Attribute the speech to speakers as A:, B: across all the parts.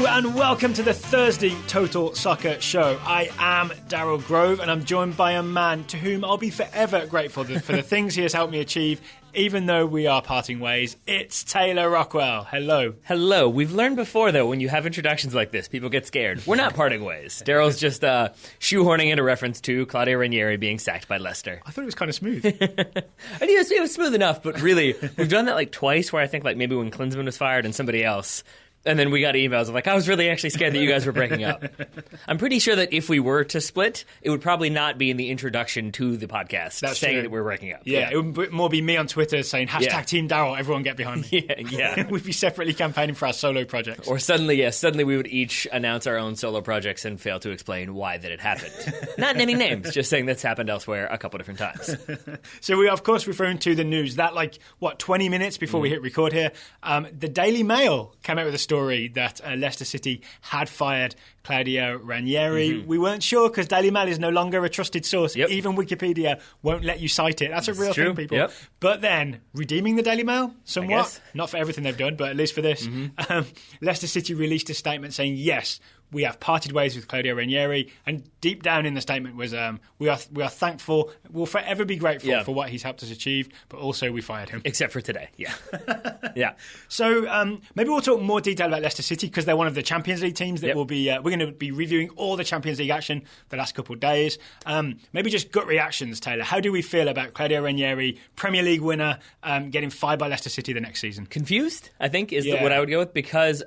A: Hello and welcome to the Thursday Total Soccer Show. I am Daryl Grove and I'm joined by a man to whom I'll be forever grateful for the things he has helped me achieve, even though we are parting ways. It's Taylor Rockwell. Hello.
B: Hello. We've learned before, though, when you have introductions like this, people get scared. We're not parting ways. Daryl's just shoehorning in a reference to Claudio Ranieri being sacked by Leicester.
A: I thought it was kind of smooth.
B: I knew it was smooth enough, but really, we've done that like twice where I think like maybe when Klinsmann was fired and somebody else. And then we got emails of like, I was really actually scared that you guys were breaking up. I'm pretty sure that if we were to split, it would probably not be in the introduction to the podcast saying that we're breaking up.
A: Yeah, it would more be me on Twitter saying, #Team Daryl, everyone get behind me.
B: Yeah.
A: We'd be separately campaigning for our solo projects.
B: Or suddenly we would each announce our own solo projects and fail to explain why that it happened. Not naming names, just saying that's happened elsewhere a couple different times.
A: So we are, of course, referring to the news. That, 20 minutes before we hit record here, the Daily Mail came out with a story that Leicester City had fired Claudio Ranieri. Mm-hmm. We weren't sure because Daily Mail is no longer a trusted source.
B: Yep.
A: Even Wikipedia won't let you cite it. That's a real thing, people.
B: Yep.
A: But then, redeeming the Daily Mail somewhat. Not for everything they've done, but at least for this. Mm-hmm. Leicester City released a statement saying, yes, we have parted ways with Claudio Ranieri, and deep down in the statement was, we are thankful, we'll forever be grateful for what he's helped us achieve, but also we fired him.
B: Except for today, yeah.
A: So maybe we'll talk more detail about Leicester City because they're one of the Champions League teams that will be, we're going to be reviewing all the Champions League action the last couple of days. Maybe just gut reactions, Taylor. How do we feel about Claudio Ranieri, Premier League winner, getting fired by Leicester City the next season?
B: Confused, I think, is what I would go with, because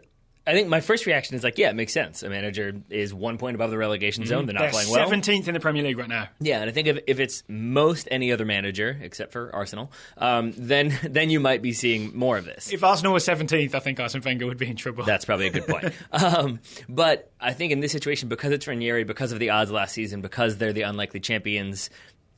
B: I think my first reaction is like, yeah, it makes sense. A manager is 1 point above the relegation zone. They're not playing well.
A: 17th in the Premier League right now.
B: Yeah, and I think if it's most any other manager, except for Arsenal, then you might be seeing more of this.
A: If Arsenal was 17th, I think Arsene Wenger would be in trouble.
B: That's probably a good point. But I think in this situation, because it's Ranieri, because of the odds last season, because they're the unlikely champions,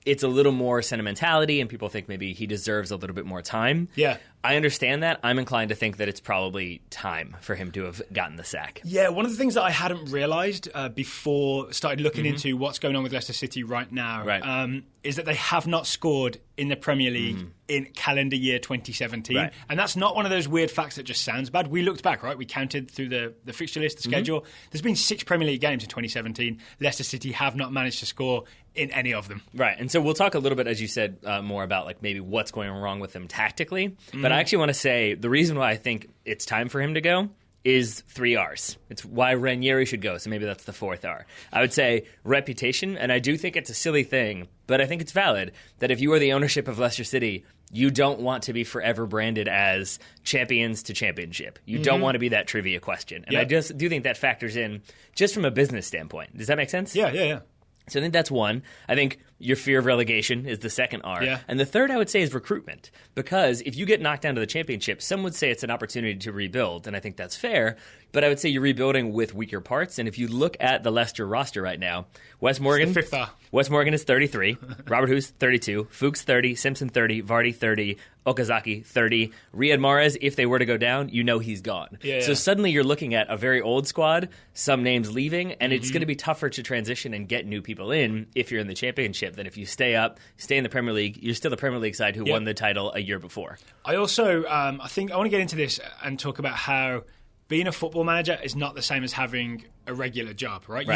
B: it's a little more sentimentality, and people think maybe he deserves a little bit more time.
A: Yeah.
B: I understand that. I'm inclined to think that it's probably time for him to have gotten the sack.
A: Yeah, one of the things that I hadn't realised before started looking into what's going on with Leicester City right now is that they have not scored in the Premier League in calendar year 2017. Right. And that's not one of those weird facts that just sounds bad. We looked back, right? We counted through the fixture list, the schedule. There's been 6 Premier League games in 2017. Leicester City have not managed to score in any of them.
B: Right, and so we'll talk a little bit, as you said, more about like maybe what's going wrong with them tactically. But I actually want to say the reason why I think it's time for him to go is 3 R's. It's why Ranieri should go, so maybe that's the 4th R. I would say reputation, and I do think it's a silly thing, but I think it's valid, that if you are the ownership of Leicester City, you don't want to be forever branded as champions to championship. You don't want to be that trivia question. And I just do think that factors in just from a business standpoint. Does that make sense?
A: Yeah.
B: So I think that's one. I think your fear of relegation is the 2nd R.
A: Yeah.
B: And the 3rd, I would say, is recruitment. Because if you get knocked down to the championship, some would say it's an opportunity to rebuild, and I think that's fair. But I would say you're rebuilding with weaker parts. And if you look at the Leicester roster right now, Wes Morgan,
A: it's the 5th R.
B: Wes Morgan is 33, Robert Huth 32, Fuchs 30, Simpson 30, Vardy 30, Okazaki 30, Riyad Mahrez, if they were to go down, you know he's gone. So suddenly you're looking at a very old squad, some names leaving, and it's going to be tougher to transition and get new people in if you're in the championship than if you stay in the Premier League. You're still the Premier League side who won the title a year before.
A: I also, I think I want to get into this and talk about how being a football manager is not the same as having a regular job, right? You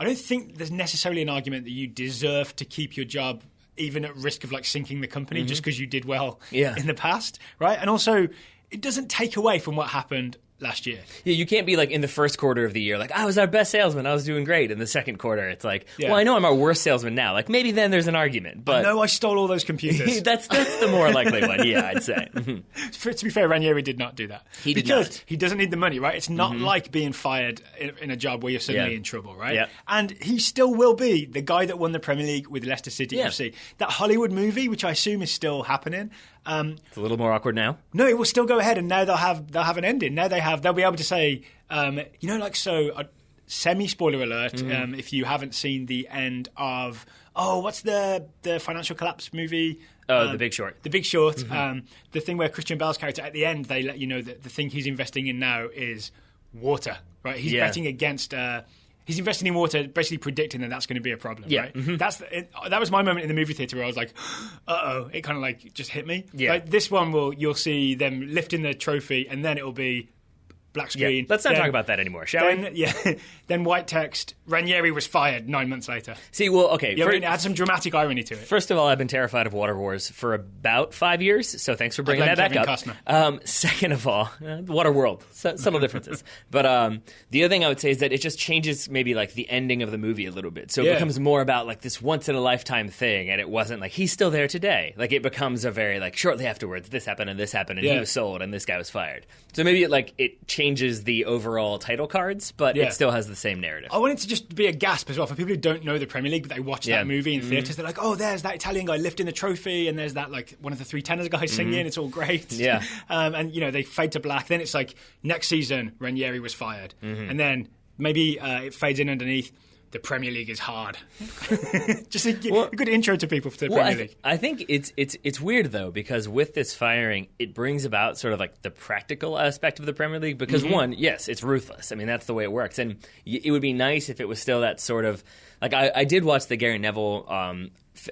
A: I don't think there's necessarily an argument that you deserve to keep your job even at risk of sinking the company just because you did well in the past, right? And also, it doesn't take away from what happened last year.
B: Yeah, you can't be in the first quarter of the year, I was our best salesman, I was doing great. In the second quarter, it's well, I know I'm our worst salesman now. Maybe then there's an argument. But
A: I know I stole all those computers.
B: that's the more likely one, I'd say.
A: To be fair, Ranieri did not do that.
B: He did not.
A: He doesn't need the money, right? It's not like being fired in a job where you're suddenly in trouble, right?
B: Yeah.
A: And he still will be the guy that won the Premier League with Leicester City FC. That Hollywood movie, which I assume is still happening.
B: It's a little more awkward now.
A: No, it will still go ahead, and now they'll have an ending. Now they'll be able to say, semi-spoiler alert, if you haven't seen the end of, what's the financial collapse movie?
B: The Big Short.
A: The Big Short. The thing where Christian Bale's character, at the end, they let you know that the thing he's investing in now is water, right? He's betting against... he's investing in water, basically predicting that that's going to be a problem, right? That was my moment in the movie theatre where I was like, uh-oh, it kind of just hit me.
B: Yeah.
A: This one, you'll see them lifting the trophy, and then it'll be, black screen.
B: Yeah. Let's not talk about that anymore, shall we?
A: Yeah. Then white text, Ranieri was fired 9 months later.
B: See, well, okay.
A: It adds some dramatic irony to it.
B: First of all, I've been terrified of water wars for about 5 years, so thanks for bringing that back up. Second of all, water world, subtle differences. But the other thing I would say is that it just changes maybe like the ending of the movie a little bit. So it becomes more about like this once-in-a-lifetime thing, and it wasn't like he's still there today. Like it becomes a very like shortly afterwards, this happened, and he was sold, and this guy was fired. So maybe it changes the overall title cards, but it still has the same narrative.
A: I want it to just be a gasp as well for people who don't know the Premier League, but they watch that movie in theatres. They're like, oh, there's that Italian guy lifting the trophy, and there's that like one of the three tenors guys singing. It's all great.
B: Yeah.
A: And they fade to black. Then it's like next season Ranieri was fired, and then maybe it fades in underneath. The Premier League is hard. Just a good intro to people to the Premier League.
B: I think it's weird, though, because with this firing, it brings about sort of like the practical aspect of the Premier League. Because, one, yes, it's ruthless. I mean, that's the way it works. And it would be nice if it was still that sort of... Like, I did watch the Gary Neville...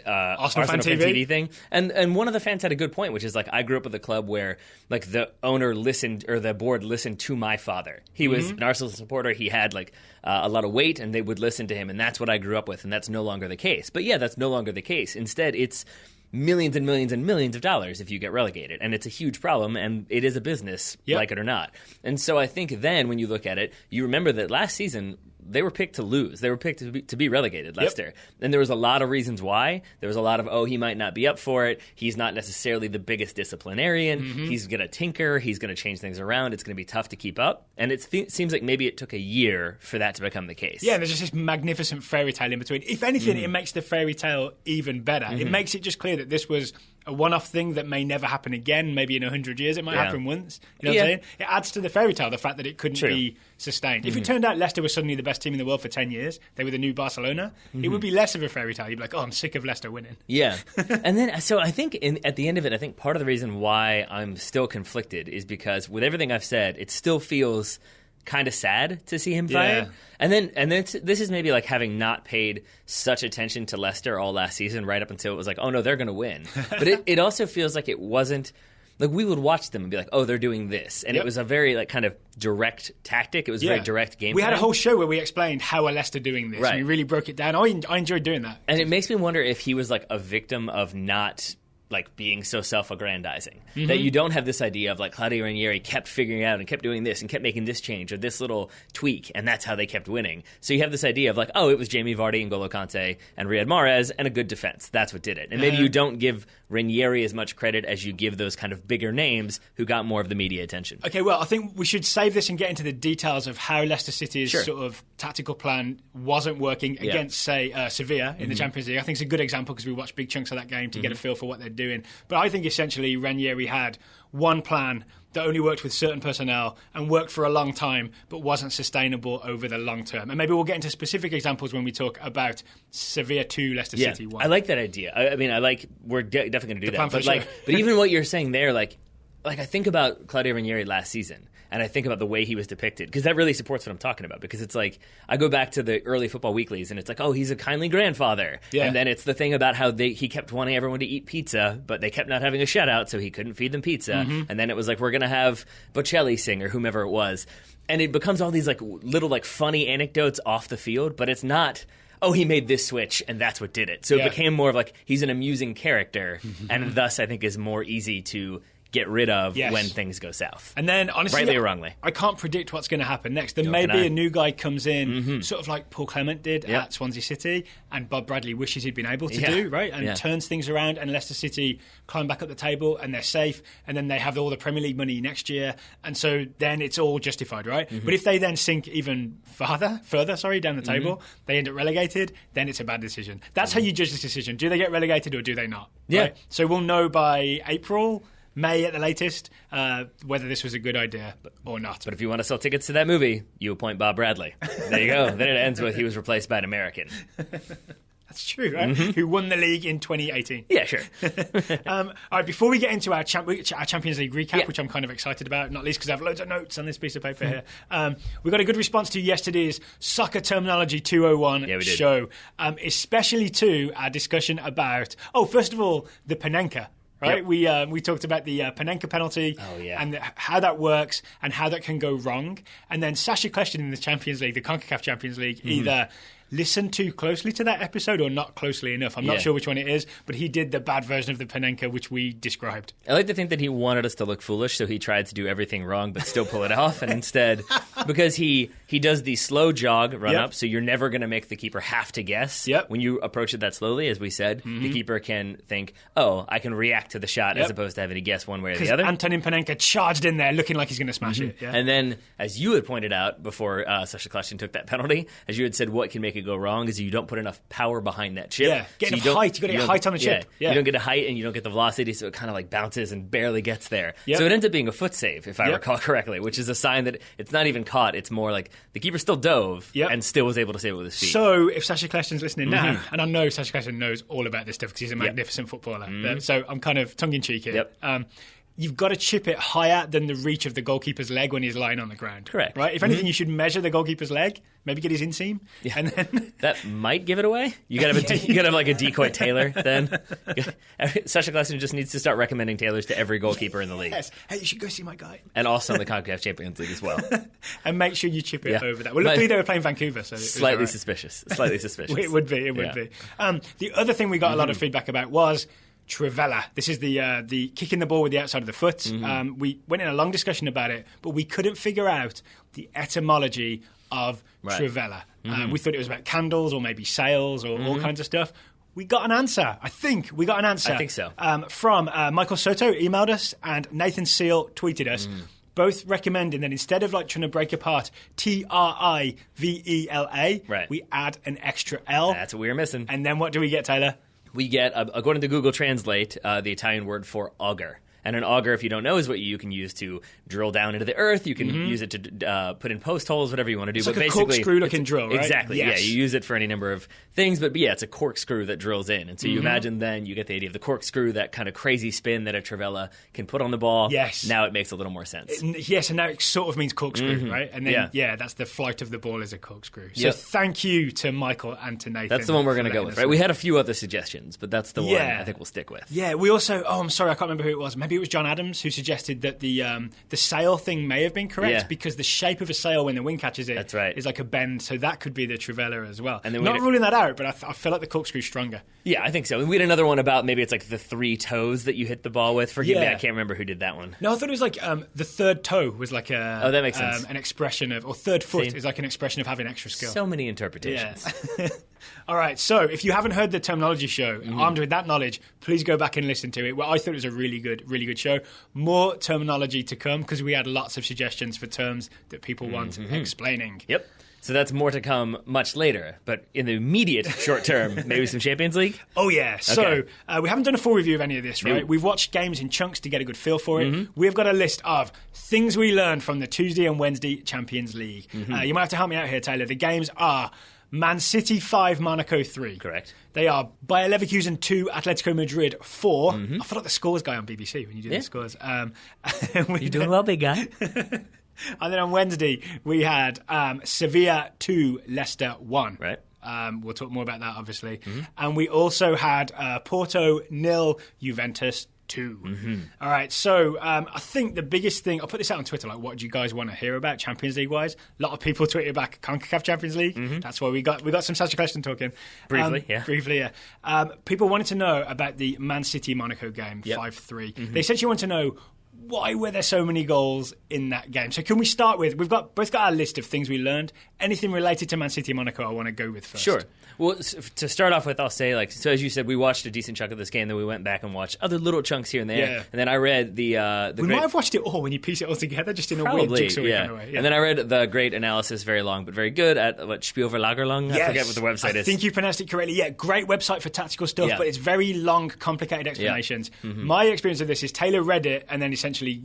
A: Arsenal Fan TV
B: thing, and one of the fans had a good point, which is like I grew up with a club where like the owner listened or the board listened to my father. He was an Arsenal supporter. He had like a lot of weight, and they would listen to him, and that's what I grew up with, and that's no longer the case. But yeah, that's no longer the case. Instead, it's millions and millions and millions of dollars if you get relegated, and it's a huge problem, and it is a business, like it or not. And so I think then when you look at it, you remember that last season they were picked to lose. They were picked to be relegated, Leicester. And there was a lot of reasons why. There was a lot of, he might not be up for it. He's not necessarily the biggest disciplinarian. He's going to tinker. He's going to change things around. It's going to be tough to keep up. And it seems like maybe it took a year for that to become the case.
A: Yeah, there's just this magnificent fairy tale in between. If anything, it makes the fairy tale even better. It makes it just clear that this was a one-off thing that may never happen again. Maybe in 100 years it might happen once. You know what I'm saying? It adds to the fairy tale, the fact that it couldn't be sustained. If it turned out Leicester was suddenly the best team in the world for 10 years, they were the new Barcelona, it would be less of a fairy tale. You'd be like, I'm sick of Leicester winning.
B: Yeah. And then, so I think at the end of it, I think part of the reason why I'm still conflicted is because with everything I've said, it still feels kind of sad to see him fired. And then this is maybe like having not paid such attention to Leicester all last season right up until it was like, oh no, they're going to win. But it also feels like it wasn't like we would watch them and be like, oh, they're doing this. And it was a very like kind of direct tactic. It was a very direct game.
A: We had a whole show where we explained how are Leicester doing this. Right. And we really broke it down. I enjoyed doing that.
B: And it makes me wonder if he was like a victim of not like being so self-aggrandizing. That you don't have this idea of like Claudio Ranieri kept figuring out and kept doing this and kept making this change or this little tweak, and that's how they kept winning. So you have this idea of like, oh, it was Jamie Vardy, N'Golo Kante, and Riyad Mahrez, and a good defense. That's what did it. And maybe you don't give Ranieri as much credit as you give those kind of bigger names who got more of the media attention.
A: Okay, well, I think we should save this and get into the details of how Leicester City's sort of tactical plan wasn't working against, say, Sevilla in the Champions League. I think it's a good example because we watched big chunks of that game to get a feel for what they're doing. But I think essentially Ranieri had one plan that only worked with certain personnel and worked for a long time but wasn't sustainable over the long term. And maybe we'll get into specific examples when we talk about Sevilla 2, Leicester City 1.
B: I like that idea. I mean, we're definitely going to do that. But even what you're saying there, like I think about Claudio Ranieri last season, and I think about the way he was depicted, because that really supports what I'm talking about. Because it's like, I go back to the early football weeklies, and it's like, oh, he's a kindly grandfather. Yeah. And then it's the thing about how he kept wanting everyone to eat pizza, but they kept not having a shutout, so he couldn't feed them pizza. And then it was like, we're going to have Bocelli sing, or whomever it was. And it becomes all these like little like funny anecdotes off the field, but it's not, oh, he made this switch, and that's what did it. So it became more of like, he's an amusing character, and thus I think is more easy to get rid of when things go south.
A: And then, honestly,
B: rightly or wrongly,
A: I can't predict what's going to happen next. There may be a new guy comes in, sort of like Paul Clement did at Swansea City, and Bob Bradley wishes he'd been able to do, right? And turns things around, and Leicester City climb back up the table, and they're safe, and then they have all the Premier League money next year, and so then it's all justified, right? But if they then sink even further down the table, they end up relegated, then it's a bad decision. That's how you judge this decision. Do they get relegated or do they not?
B: Yeah.
A: Right? So we'll know by April, May at the latest, whether this was a good idea or not.
B: But if you want to sell tickets to that movie, you appoint Bob Bradley. There you go. Then it ends with he was replaced by an American.
A: That's true, right? Who won the league in 2018.
B: Yeah, sure.
A: All right, before we get into our Champions League recap, which I'm kind of excited about, not least because I have loads of notes on this piece of paper here, we got a good response to yesterday's Soccer Terminology 201 show, especially to our discussion about, first of all, the Panenka. right? We talked about the Panenka penalty and how that works and how that can go wrong. And then Sasha Kljestan in the Champions League, the CONCACAF Champions League, either listen too closely to that episode or not closely enough. I'm not sure which one it is, but he did the bad version of the Panenka, which we described.
B: I like to think that he wanted us to look foolish, so he tried to do everything wrong but still pull it off. And instead, because he does the slow jog run up, so you're never going to make the keeper have to guess. When you approach it that slowly, as we said, the keeper can think, oh, I can react to the shot as opposed to having to guess one way or the other.
A: Antonin Panenka charged in there looking like he's going to smash it.
B: And then, as you had pointed out before Sasha Kljestan took that penalty, as you had said, what can make it go wrong is you don't put enough power behind that chip.
A: Get enough height. You've got to get height on the chip.
B: You don't get a height and you don't get the velocity, so it kind of like bounces and barely gets there. So it ends up being a foot save, if I recall correctly, which is a sign that it's not even caught. It's more like the keeper still dove and still was able to save it with his feet.
A: So if Sasha Kljestan's listening now, and I know Sasha Kljestan knows all about this stuff because he's a magnificent footballer, so I'm kind of tongue-in-cheek here. You've got to chip it higher than the reach of the goalkeeper's leg when he's lying on the ground.
B: Correct.
A: Right? If anything, you should measure the goalkeeper's leg, maybe get his inseam, and then...
B: That might give it away. You got to have like a decoy tailor then. Sasha Kljestan just needs to start recommending tailors to every goalkeeper in the league.
A: Yes. Hey, you should go see my guy.
B: And also in the CONCACAF Champions League as well.
A: And make sure you chip it over that. Well, luckily they were playing Vancouver, so
B: slightly suspicious. Slightly suspicious.
A: It would be. The other thing we got a lot of feedback about was Trivela. This is the kicking the ball with the outside of the foot. We went in a long discussion about it, but we couldn't figure out the etymology of Trivela. We thought it was about candles or maybe sails or all kinds of stuff. We got an answer. I think we got an answer.
B: I think so.
A: From Michael Soto emailed us and Nathan Seal tweeted us. Both recommending that instead of like trying to break apart Trivela, we add an extra L.
B: That's what we were missing.
A: And then what do we get, Tyler?
B: We get, according to Google Translate, the Italian word for auger. And an auger, if you don't know, is what you can use to drill down into the earth. You can use it to put in post holes, whatever you want to do.
A: It's
B: but
A: like
B: basically,
A: a corkscrew-looking drill, right?
B: Exactly, yeah. You use it for any number of things, but yeah, it's a corkscrew that drills in. And so you imagine then you get the idea of the corkscrew, that kind of crazy spin that a Trivela can put on the ball.
A: Yes.
B: Now it makes a little more sense.
A: Yes, and now it sort of means corkscrew, right? And then, that's the flight of the ball as a corkscrew. So thank you to Michael and to Nathan.
B: That's the one we're going to go with, right? We had a few other suggestions, but that's the one I think we'll stick with.
A: Yeah, we also, I'm sorry, I can't remember who it was. Maybe it was John Adams who suggested that the sail thing may have been correct because the shape of a sail when the wind catches it is like a bend, so that could be the Trivela as well. And then not ruling that out, but I feel like the corkscrew's stronger.
B: Yeah, I think so. We had another one about maybe it's like the three toes that you hit the ball with. Forgive me, I can't remember who did that one.
A: No, I thought it was like the third toe was like
B: that makes sense.
A: An expression of, or third foot is like an expression of having extra skill.
B: So many interpretations.
A: Yeah. All right, so if you haven't heard the Terminology Show, armed with that knowledge, please go back and listen to it. Well, I thought it was a really good show. More terminology to come because we had lots of suggestions for terms that people want explaining.
B: Yep. So that's more to come much later. But in the immediate short term, maybe some Champions League?
A: Oh, yeah. So we haven't done a full review of any of this, right? Nope. We've watched games in chunks to get a good feel for it. We've got a list of things we learned from the Tuesday and Wednesday Champions League. You might have to help me out here, Taylor. The games are Man City 5, Monaco 3.
B: Correct.
A: They are Bayer Leverkusen 2, Atletico Madrid 4. I feel like the scores guy on BBC when you do the scores.
B: You're doing well, big guy.
A: And then on Wednesday, we had Sevilla 2, Leicester 1.
B: Right.
A: We'll talk more about that, obviously. And we also had Porto 0, Juventus 2. All right, so I think the biggest thing, I'll put this out on Twitter, like what do you guys want to hear about Champions League-wise? A lot of people tweeted back CONCACAF Champions League. That's why we got some Sasha Kljestan talking. Briefly, yeah. People wanted to know about the Man City-Monaco game, 5-3. They essentially want to know, why were there so many goals in that game? So can we start with, we've both got our list of things we learned. Anything related to Man City Monaco I want to go with first?
B: Sure. Well, to start off with, I'll say, so as you said, we watched a decent chunk of this game, then we went back and watched other little chunks here and there. Yeah. And then I read the
A: might have watched it all when you piece it all together, just in a weird jigsaw kind of way. Yeah.
B: And then I read the great analysis, very long but very good, at Spielverlagerung. I forget what the website is.
A: I think you pronounced it correctly. Yeah, great website for tactical stuff, but it's very long, complicated explanations. My experience of this is Taylor read it and then essentially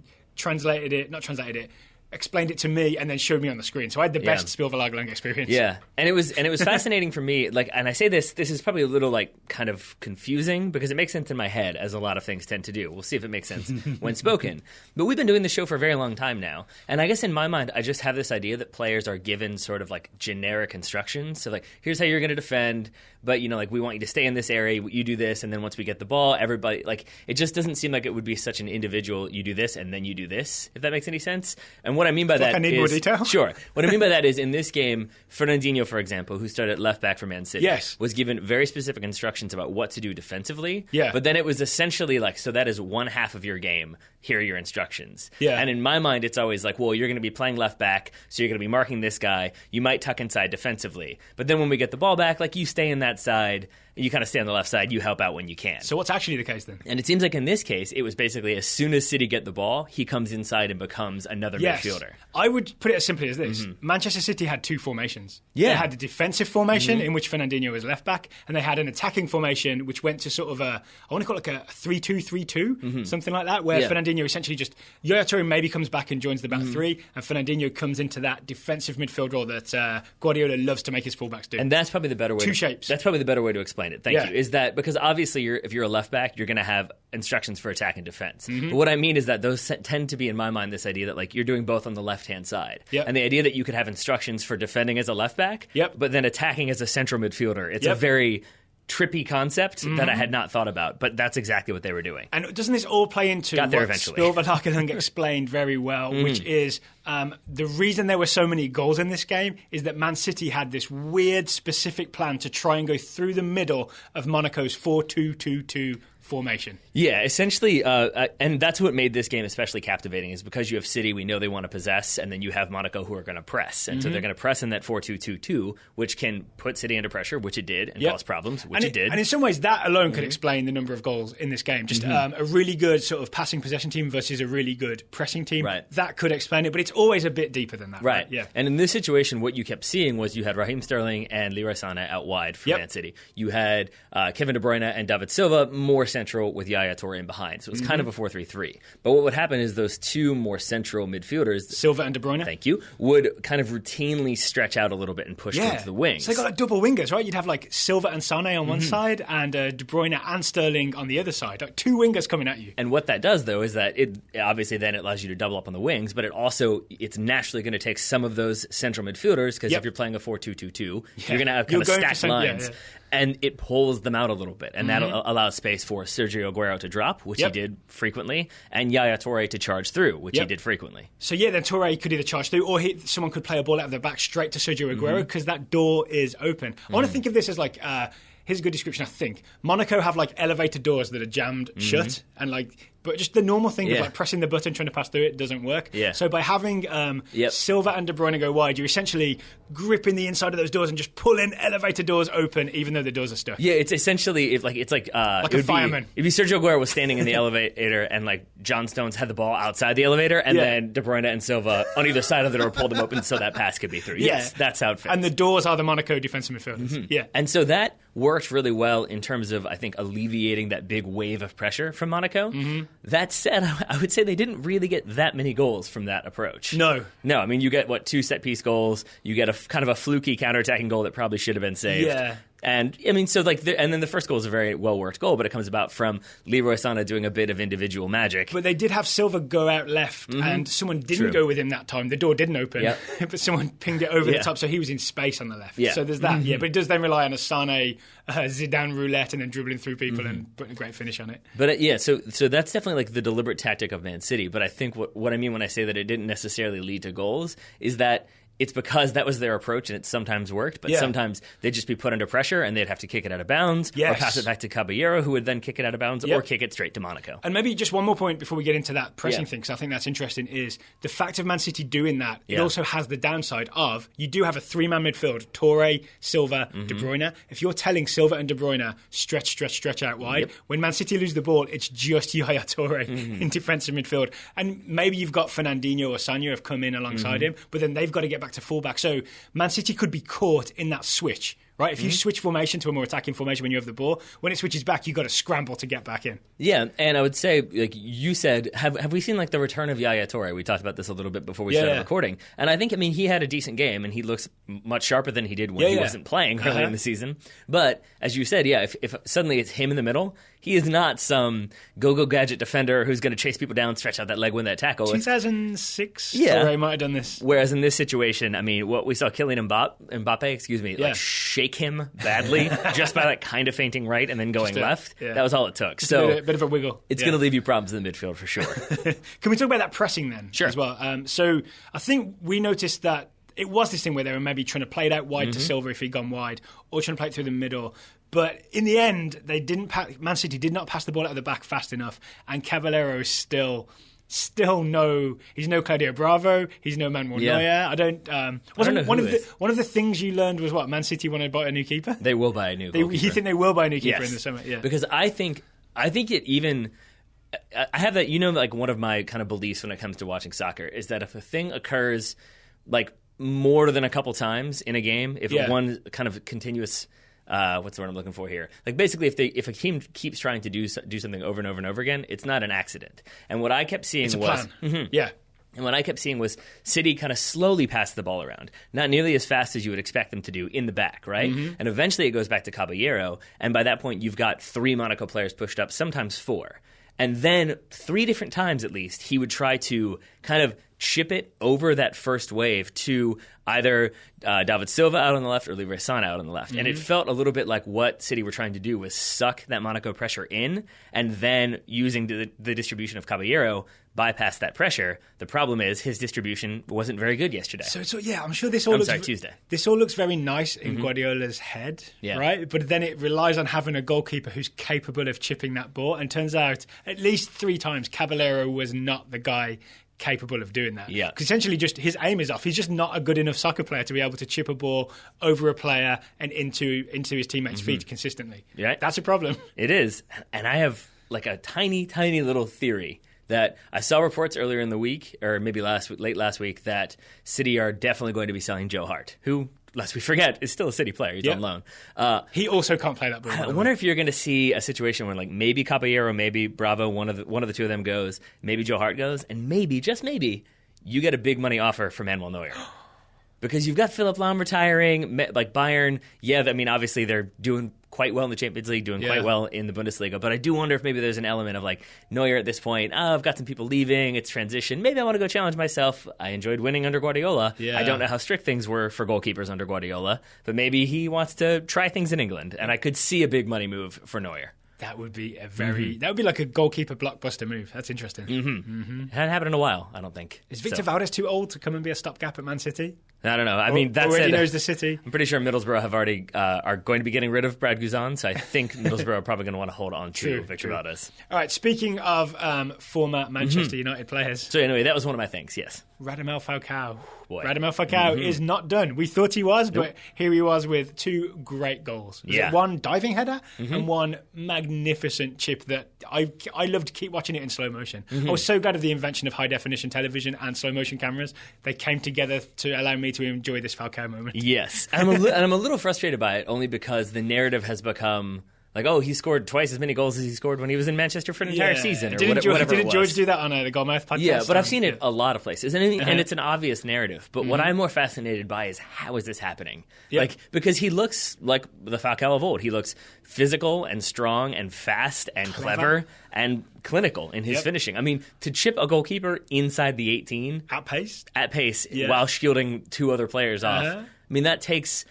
A: explained it to me, and then showed me on the screen. So I had the best Spielverlagerung experience.
B: Yeah, and it was fascinating for me. Like, and I say this is probably a little like kind of confusing because it makes sense in my head, as a lot of things tend to do. We'll see if it makes sense when spoken. But we've been doing the show for a very long time now, and I guess in my mind, I just have this idea that players are given sort of like generic instructions. So like, here's how you're going to defend, but like we want you to stay in this area. You do this, and then once we get the ball, everybody like it just doesn't seem like it would be such an individual. You do this, and then you do this. If that makes any sense. And what I mean by that
A: I need more detail.
B: Sure. What I mean by that is in this game, Fernandinho, for example, who started at left back for Man City, was given very specific instructions about what to do defensively.
A: Yeah.
B: But then it was essentially like, so that is one half of your game. Here are your instructions.
A: Yeah.
B: And in my mind, it's always like, well, you're going to be playing left back, so you're going to be marking this guy. You might tuck inside defensively. But then when we get the ball back, like you stay in that side. You kind of stay on the left side. You help out when you can.
A: So what's actually the case then?
B: And it seems like in this case, it was basically as soon as City get the ball, he comes inside and becomes another midfielder.
A: I would put it as simply as this. Manchester City had two formations.
B: Yeah.
A: They had a defensive formation in which Fernandinho was left back, and they had an attacking formation which went to sort of I want to call it like a 3-2-3-2, something like that, where Fernandinho essentially just, Yaya Toure maybe comes back and joins the back three, and Fernandinho comes into that defensive midfield role that Guardiola loves to make his fullbacks do.
B: And that's probably the better way.
A: Two shapes.
B: That's probably the better way to explain it. Thank you. Is that because obviously if you're a left back, you're going to have instructions for attack and defense. But what I mean is that those tend to be, in my mind, this idea that like you're doing both on the left-hand side. And the idea that you could have instructions for defending as a left back, but then attacking as a central midfielder. It's a very trippy concept that I had not thought about, but that's exactly what they were doing.
A: And doesn't this all play into what Spielverlagerung explained very well, which is the reason there were so many goals in this game is that Man City had this weird specific plan to try and go through the middle of Monaco's 4-2-2-2 formation.
B: Yeah, essentially, and that's what made this game especially captivating is because you have City, we know they want to possess, and then you have Monaco who are going to press. And so they're going to press in that 4-2-2-2, which can put City under pressure, which it did, and cause problems, which it did.
A: And in some ways, that alone could explain the number of goals in this game. Just a really good sort of passing possession team versus a really good pressing team.
B: Right.
A: That could explain it, but it's always a bit deeper than that.
B: Right.
A: Yeah.
B: And in this situation, what you kept seeing was you had Raheem Sterling and Leroy Sané out wide for Man City. You had Kevin De Bruyne and David Silva more central with Yaya Toure in behind. So it was kind of a 4-3-3. But what would happen is those two more central midfielders,
A: Silva and De Bruyne,
B: thank you, would kind of routinely stretch out a little bit and push towards the wings.
A: So they got like double wingers, right? You'd have like Silva and Sané on one side and De Bruyne and Sterling on the other side. Like two wingers coming at you.
B: And what that does, though, is that it obviously then it allows you to double up on the wings, but it's naturally going to take some of those central midfielders because if you're playing a 4-2-2-2, you're going to have kind of stacked lines. And it pulls them out a little bit. And that allows space for Sergio Aguero to drop, which he did frequently, and Yaya Toure to charge through, which he did frequently.
A: So then Toure could either charge through or someone could play a ball out of the back straight to Sergio Aguero because that door is open. I want to think of this as like... here's a good description, I think. Monaco have like elevator doors that are jammed shut, and like, but just the normal thing of like pressing the button trying to pass through it doesn't work. So by having Silva and De Bruyne go wide, you're essentially gripping the inside of those doors and just pulling elevator doors open, even though the doors are stuck.
B: Yeah, it's essentially like
A: a fireman.
B: If Sergio Aguero was standing in the elevator and like John Stones had the ball outside the elevator, and then De Bruyne and Silva on either side of the door pulled them open so that pass could be through. Yes, that's how it fits.
A: And the doors are the Monaco defensive midfielders. Yeah,
B: and so that worked really well in terms of, I think, alleviating that big wave of pressure from Monaco. That said, I would say they didn't really get that many goals from that approach.
A: No.
B: I mean, you get, 2 set-piece goals. You get a kind of a fluky counterattacking goal that probably should have been saved.
A: Yeah.
B: And I mean, so like, and then the first goal is a very well-worked goal, but it comes about from Leroy Sané doing a bit of individual magic.
A: But they did have Silva go out left, and someone didn't go with him that time. The door didn't open, but someone pinged it over the top, so he was in space on the left. So there's that. But it does then rely on a Sané Zidane roulette and then dribbling through people and putting a great finish on it.
B: But so that's definitely like the deliberate tactic of Man City. But I think what I mean when I say that it didn't necessarily lead to goals is that it's because that was their approach and it sometimes worked, but sometimes they'd just be put under pressure and they'd have to kick it out of bounds or pass it back to Caballero, who would then kick it out of bounds or kick it straight to Monaco.
A: And maybe just one more point before we get into that pressing thing, because I think that's interesting, is the fact of Man City doing that, it also has the downside of you do have a 3-man midfield, Toure, Silva, De Bruyne. If you're telling Silva and De Bruyne stretch out wide, when Man City lose the ball, it's just Yaya Toure in defensive midfield. And maybe you've got Fernandinho or Sanyo have come in alongside him, but then they've got to get back to fullback. So Man City could be caught in that switch right? If you switch formation to a more attacking formation when you have the ball, when it switches back, you've got to scramble to get back in.
B: Yeah, and I would say, like you said, have we seen like the return of Yaya Toure? We talked about this a little bit before we started recording. And I think, I mean, he had a decent game, and he looks much sharper than he did when he wasn't playing early in the season. But as you said, if suddenly it's him in the middle, he is not some go-go gadget defender who's going to chase people down, stretch out that leg, win that tackle.
A: 2006, Toure might have done this.
B: Whereas in this situation, I mean, what we saw Kylian Mbappe, like shake him badly just by like kind of fainting right and then going left. That was all it took.
A: Just so a bit of a wiggle.
B: It's going to leave you problems in the midfield for sure.
A: Can we talk about that pressing then as well? So I think we noticed that it was this thing where they were maybe trying to play it out wide to Silva if he'd gone wide, or trying to play it through the middle. But in the end, they didn't. Man City did not pass the ball out of the back fast enough, and Caballero is still he's no Claudio Bravo, he's no Manuel Neuer. I don't know one of the things you learned was what Man City want to buy a new keeper.
B: They will buy a new goalkeeper.
A: You think they will buy a new keeper in the summer? Yeah,
B: because I think it even. I have that, like one of my kind of beliefs when it comes to watching soccer is that if a thing occurs like more than a couple times in a game, if one kind of continuous. What's the word I'm looking for here? Like basically, if a team keeps trying to do something over and over and over again, it's not an accident. And what I kept seeing was, and what I kept seeing was City kind of slowly pass the ball around, not nearly as fast as you would expect them to do in the back, right? And eventually it goes back to Caballero, and by that point you've got 3 Monaco players pushed up, sometimes 4. And then 3 different times at least, he would try to kind of chip it over that first wave to either David Silva out on the left or Leroy Sané out on the left. And it felt a little bit like what City were trying to do was suck that Monaco pressure in and then using the distribution of Caballero bypass that pressure. The problem is his distribution wasn't very good yesterday.
A: So I'm sure this all
B: Tuesday.
A: This all looks very nice in Guardiola's head, right? But then it relies on having a goalkeeper who's capable of chipping that ball. And turns out at least 3 times Caballero was not the guy capable of doing that.
B: Yeah.
A: Because essentially just his aim is off. He's just not a good enough soccer player to be able to chip a ball over a player and into his teammates' feet consistently.
B: Yeah.
A: That's a problem.
B: It is. And I have like a tiny, tiny little theory that I saw reports earlier in the week, or maybe late last week, that City are definitely going to be selling Joe Hart, who, lest we forget, is still a City player. He's on loan.
A: He also can't play that ball.
B: I wonder if you're going to see a situation where, like, maybe Caballero, maybe Bravo, one of the 2 of them goes, maybe Joe Hart goes, and maybe, just maybe, you get a big money offer from Manuel Neuer. Because you've got Philipp Lahm retiring, like Bayern. Yeah, I mean, obviously they're doing quite well in the Champions League, doing quite well in the Bundesliga. But I do wonder if maybe there's an element of like Neuer at this point. I've got some people leaving. It's transition. Maybe I want to go challenge myself. I enjoyed winning under Guardiola. I don't know how strict things were for goalkeepers under Guardiola, but maybe he wants to try things in England. And I could see a big money move for Neuer.
A: That would be that would be like a goalkeeper blockbuster move. That's interesting.
B: It hadn't happened in a while, I don't think.
A: Is Victor Valdez too old to come and be a stopgap at Man City?
B: I don't know. I mean, that
A: already
B: said,
A: knows the city.
B: I'm pretty sure Middlesbrough have already are going to be getting rid of Brad Guzan, so I think Middlesbrough are probably going to want to hold on to Victor Valdez.
A: All right, speaking of former Manchester United players.
B: So anyway, that was one of my things, yes.
A: Radamel Falcao.
B: Boy.
A: Radamel Falcao is not done. We thought he was, but here he was with 2 great goals. One diving header and one magnificent chip that I loved to keep watching it in slow motion. I was so glad of the invention of high-definition television and slow-motion cameras. They came together to allow me to enjoy this Falcao moment.
B: Yes. And I'm a little frustrated by it, only because the narrative has become like, oh, he scored twice as many goals as he scored when he was in Manchester for an entire season, or whatever it was.
A: Didn't George do that on the Goalmouth podcast?
B: Yeah, but I've seen it a lot of places, and it's an obvious narrative. But what I'm more fascinated by is how is this happening? Like, because he looks like the Falcao of old. He looks physical and strong and fast and clever and clinical in his finishing. I mean, to chip a goalkeeper inside the 18
A: at pace
B: while shielding 2 other players off. I mean, that takes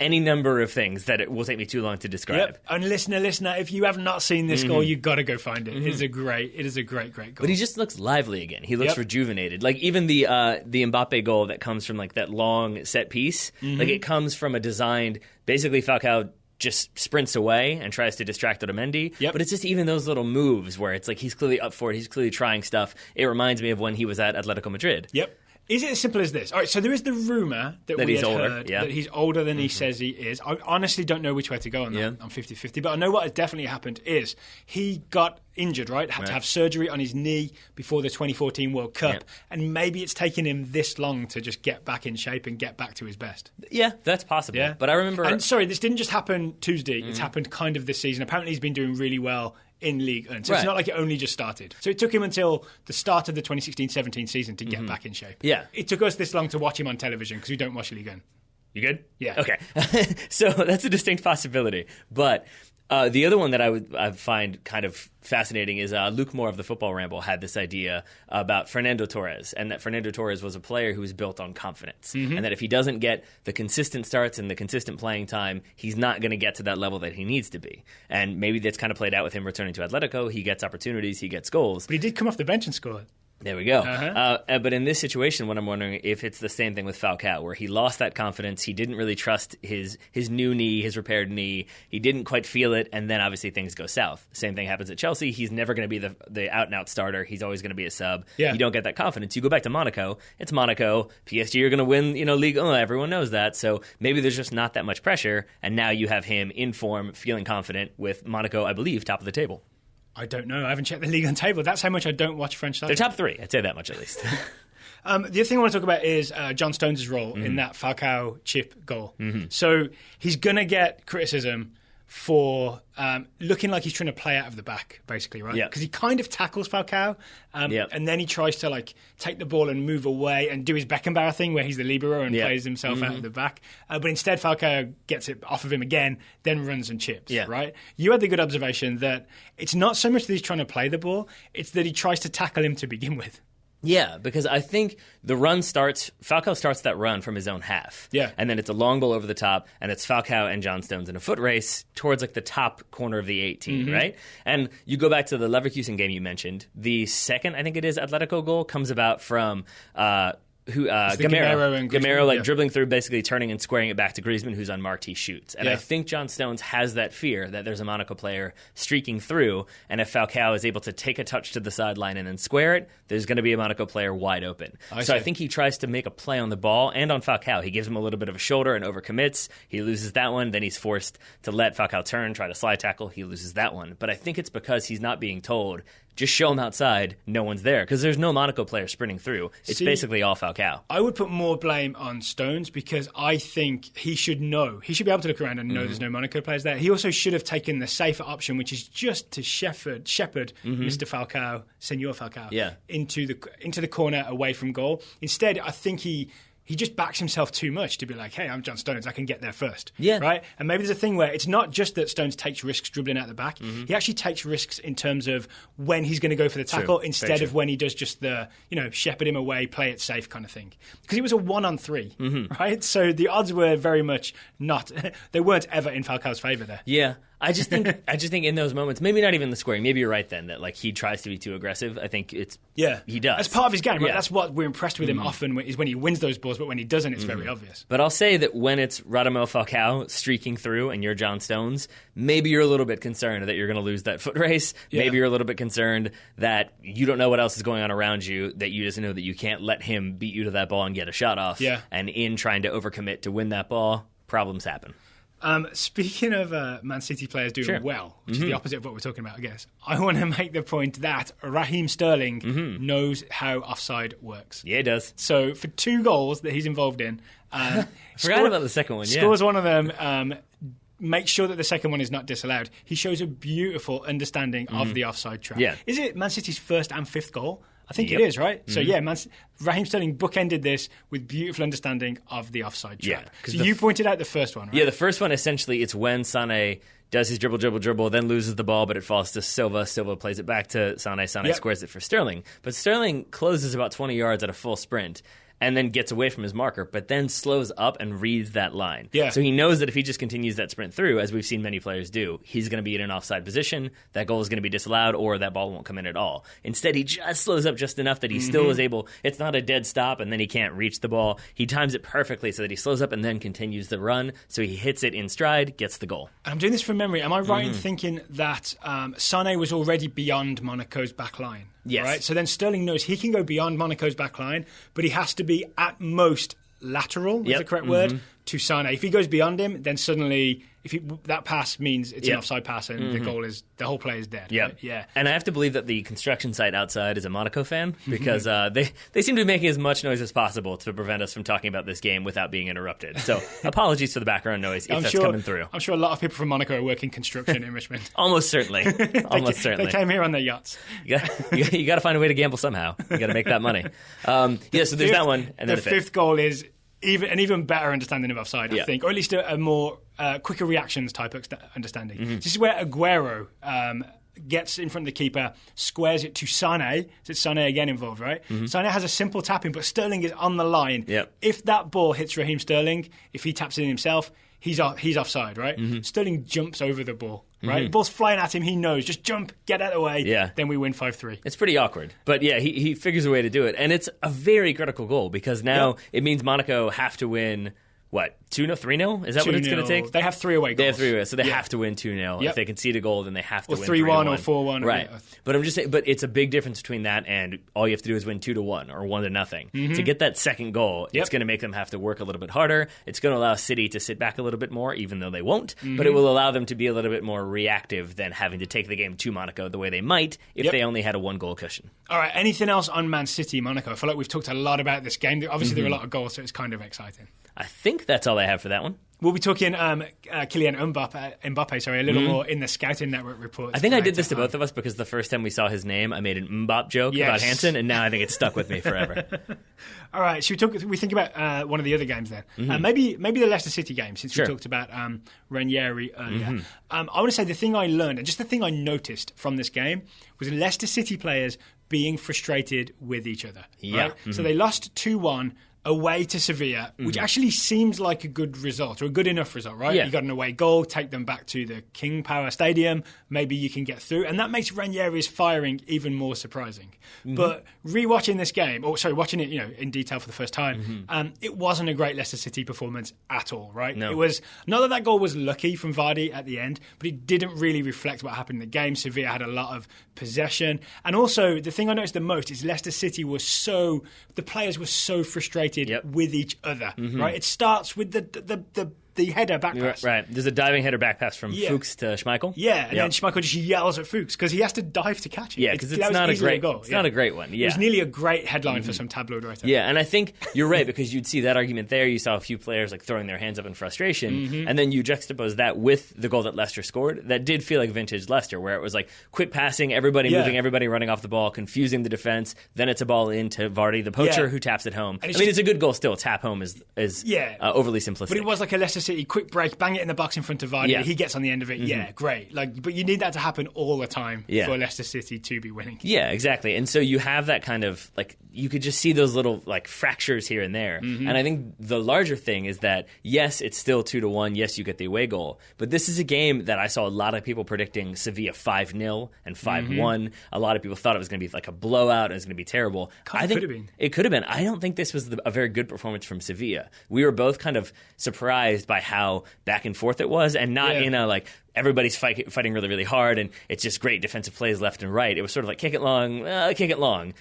B: any number of things that it will take me too long to describe.
A: And listener, if you have not seen this goal, you've got to go find it. It is a great goal.
B: But he just looks lively again. He looks rejuvenated. Like even the Mbappe goal that comes from like that long set piece, like it comes from a designed, basically Falcao just sprints away and tries to distract Otamendi. But it's just even those little moves where it's like he's clearly up for it. He's clearly trying stuff. It reminds me of when he was at Atletico Madrid.
A: Is it as simple as this? All right, so there is the rumour that we
B: he's
A: had
B: older,
A: heard
B: yeah.
A: that he's older than he says he is. I honestly don't know which way to go on that.
B: Yeah.
A: I'm 50-50, but I know what has definitely happened is he got injured, right? Had to have surgery on his knee before the 2014 World Cup, and maybe it's taken him this long to just get back in shape and get back to his best.
B: Yeah, that's possible. Yeah. But I remember...
A: And sorry, this didn't just happen Tuesday. It's happened kind of this season. Apparently he's been doing really well in League 1. So it's not like it only just started. So it took him until the start of the 2016-17 season to get back in shape.
B: Yeah.
A: It took us this long to watch him on television because we don't watch League 1.
B: You good?
A: Yeah.
B: Okay. So that's a distinct possibility. But the other one that I find kind of fascinating is Luke Moore of the Football Ramble had this idea about Fernando Torres, and that Fernando Torres was a player who was built on confidence, and that if he doesn't get the consistent starts and the consistent playing time, he's not going to get to that level that he needs to be. And maybe that's kind of played out with him returning to Atletico. He gets opportunities, he gets goals.
A: But he did come off the bench and score.
B: There we go. But in this situation, what I'm wondering if it's the same thing with Falcao, where he lost that confidence. He didn't really trust his new knee, his repaired knee. He didn't quite feel it, and then obviously things go south. Same thing happens at Chelsea. He's never going to be the out-and-out starter. He's always going to be a sub.
A: Yeah.
B: You don't get that confidence. You go back to Monaco. It's Monaco. PSG are going to win, League. Oh, everyone knows that. So maybe there's just not that much pressure, and now you have him in form, feeling confident with Monaco, I believe, top of the table.
A: I don't know. I haven't checked the Ligue 1 table. That's how much I don't watch French soccer.
B: They're top 3. I'd say that much at least.
A: The other thing I want to talk about is John Stones' role in that Falcao chip goal. So he's going to get criticism for looking like he's trying to play out of the back, basically, right?
B: Yeah.
A: Because he kind of tackles Falcao, and then he tries to take the ball and move away and do his Beckenbauer thing where he's the libero and plays himself out of the back. But instead, Falcao gets it off of him again, then runs and chips, right? You had the good observation that it's not so much that he's trying to play the ball, it's that he tries to tackle him to begin with.
B: Yeah, because I think the run Falcao starts that run from his own half.
A: Yeah.
B: And then it's a long ball over the top, and it's Falcao and John Stones in a foot race towards the top corner of the 18, right? And you go back to the Leverkusen game you mentioned. The second, I think it is, Atletico goal comes about from... Gamero dribbling through, basically turning and squaring it back to Griezmann, who's unmarked. He shoots, and I think John Stones has that fear that there's a Monaco player streaking through, and if Falcao is able to take a touch to the sideline and then square it, there's going to be a Monaco player wide open. I think he tries to make a play on the ball and on Falcao. He gives him a little bit of a shoulder and overcommits. He loses that one. Then he's forced to let Falcao turn, try to slide tackle. He loses that one. But I think it's because he's not being told, just show him outside, no one's there. Because there's no Monaco player sprinting through. It's basically all Falcao.
A: I would put more blame on Stones because I think he should know. He should be able to look around and know there's no Monaco players there. He also should have taken the safer option, which is just to shepherd Mr. Falcao, Senor Falcao, into the corner away from goal. Instead, I think he just backs himself too much to be like, hey, I'm John Stones, I can get there first. Yeah. Right? And maybe there's a thing where it's not just that Stones takes risks dribbling out the back. He actually takes risks in terms of when he's going to go for the tackle instead of when he does just the, shepherd him away, play it safe kind of thing. Because it was a 1-on-3, right? So the odds were very much not, they weren't ever in Falcao's favour there.
B: Yeah. I just think in those moments, maybe not even the squaring. Maybe you're right then that he tries to be too aggressive. I think he does.
A: That's part of his game. Right? Yeah. That's what we're impressed with him often is when he wins those balls, but when he doesn't, it's very obvious.
B: But I'll say that when it's Radamel Falcao streaking through and you're John Stones, maybe you're a little bit concerned that you're going to lose that foot race. Yeah. Maybe you're a little bit concerned that you don't know what else is going on around you. That you just know that you can't let him beat you to that ball and get a shot off. Yeah. And in trying to overcommit to win that ball, problems happen.
A: Speaking of Man City players doing well, which is the opposite of what we're talking about, I guess, I want to make the point that Raheem Sterling knows how offside works.
B: Yeah, he does.
A: So for 2 goals that he's involved in...
B: Forgot about the second one,
A: Scores one of them... make sure that the second one is not disallowed. He shows a beautiful understanding of the offside trap. Yeah. Is it Man City's first and 5th goal? I think it is, right? So, Raheem Sterling bookended this with beautiful understanding of the offside trap. Yeah, so you pointed out the first one, right?
B: Yeah, the first one, essentially, it's when Sané does his dribble, then loses the ball, but it falls to Silva. Silva plays it back to Sané. Sané squares it for Sterling. But Sterling closes about 20 yards at a full sprint and then gets away from his marker, but then slows up and reads that line. Yeah. So he knows that if he just continues that sprint through, as we've seen many players do, he's going to be in an offside position, that goal is going to be disallowed, or that ball won't come in at all. Instead, he just slows up just enough that he still is able, it's not a dead stop, and then he can't reach the ball. He times it perfectly so that he slows up and then continues the run, so he hits it in stride, gets the goal.
A: And I'm doing this from memory. Am I right in thinking that Sané was already beyond Monaco's back line?
B: Yes.
A: Right? So then Sterling knows he can go beyond Monaco's back line, but he has to be at most lateral, is the correct word, to Sane. If he goes beyond him, then suddenly that pass means it's an offside pass and the whole play is dead.
B: Yep.
A: Right? Yeah.
B: And I have to believe that the construction site outside is a Monaco fan because they seem to be making as much noise as possible to prevent us from talking about this game without being interrupted. So apologies for the background noise if that's coming through.
A: I'm sure a lot of people from Monaco are working construction in Richmond.
B: Almost certainly.
A: They came here on their yachts.
B: You got to find a way to gamble somehow. You got to make that money. So there's that one. And then
A: the fifth goal is an even better understanding of offside, I think, or at least a more quicker reactions type of understanding. This is where Aguero gets in front of the keeper, squares it to Sané. So it's Sané again involved, right? Sané has a simple tapping, but Sterling is on the line.
B: Yep.
A: If that ball hits Raheem Sterling, if he taps it in himself, he's offside, right? Sterling jumps over the ball. Right, the ball's flying at him. He knows. Just jump, get out of the way. Yeah. Then we win 5-3.
B: It's pretty awkward, but he figures a way to do it, and it's a very critical goal because now it means Monaco have to win. What, 2-0, 3-0? Is that what it's going to take?
A: They have 3 away goals.
B: They have 3 away, so they have to win 2-0. If they concede a goal, then they have to win
A: 3-1 or 4-1.
B: Right. But I'm just saying, but it's a big difference between that and all you have to do is win 2-1 or 1-0. To get that second goal, it's going to make them have to work a little bit harder. It's going to allow City to sit back a little bit more, even though they won't. But it will allow them to be a little bit more reactive than having to take the game to Monaco the way they might if they only had a 1-goal cushion.
A: All right, anything else on Man City, Monaco? I feel like we've talked a lot about this game. Obviously, there are a lot of goals, so it's kind of exciting.
B: I think that's all I have for that one.
A: We'll be talking Kylian Mbappe, a little more in the Scouting Network reports.
B: I think I did this to both of us because the first time we saw his name, I made an Mbappe joke about Hansen, and now I think it's stuck with me forever.
A: All right, should we think about one of the other games then? Maybe the Leicester City game, since we talked about Ranieri earlier. I want to say the thing I learned, and just the thing I noticed from this game, was Leicester City players being frustrated with each other. Right? So they lost 2-1 away to Sevilla, which actually seems like a good result, or a good enough result, right? You got an away goal, take them back to the King Power Stadium, maybe you can get through, and that makes Ranieri's firing even more surprising. But rewatching this game, watching it, in detail for the first time, it wasn't a great Leicester City performance at all, right?
B: No.
A: It was not that goal was lucky from Vardy at the end, but it didn't really reflect what happened in the game. Sevilla had a lot of possession, and also the thing I noticed the most is Leicester City the players were so frustrated with each other, right? It starts with the header back pass.
B: Right. There's a diving header back pass from Fuchs to Schmeichel.
A: Yeah, and then Schmeichel just yells at Fuchs because he has to dive to catch it.
B: Yeah, because it's not a great goal. It's not a great one. Yeah.
A: It was nearly a great headline for some tabloid writer.
B: Yeah, and I think you're right because you'd see that argument there. You saw a few players like throwing their hands up in frustration, and then you juxtapose that with the goal that Leicester scored. That did feel like vintage Leicester, where it was like quick passing, everybody moving, everybody running off the ball, confusing the defense. Then it's a ball into Vardy, the poacher, who taps it home. It's a good goal still. Tap home is overly simplistic.
A: But it was like a Leicester City quick break, bang it in the box in front of Vardy. Yeah. He gets on the end of it. Yeah, great. But you need that to happen all the time for Leicester City to be winning.
B: Yeah, exactly. And so you have that kind of you could just see those little fractures here and there. And I think the larger thing is that yes, it's still 2-1. Yes, you get the away goal, but this is a game that I saw a lot of people predicting Sevilla 5-0 and 5-1. A lot of people thought it was going to be like a blowout. It was going to be terrible.
A: I think
B: it could have been. I don't think this was a very good performance from Sevilla. We were both kind of surprised by how back and forth it was, and not in a everybody's fighting really, really hard, and it's just great defensive plays left and right. It was sort of kick it long, I'll kick it long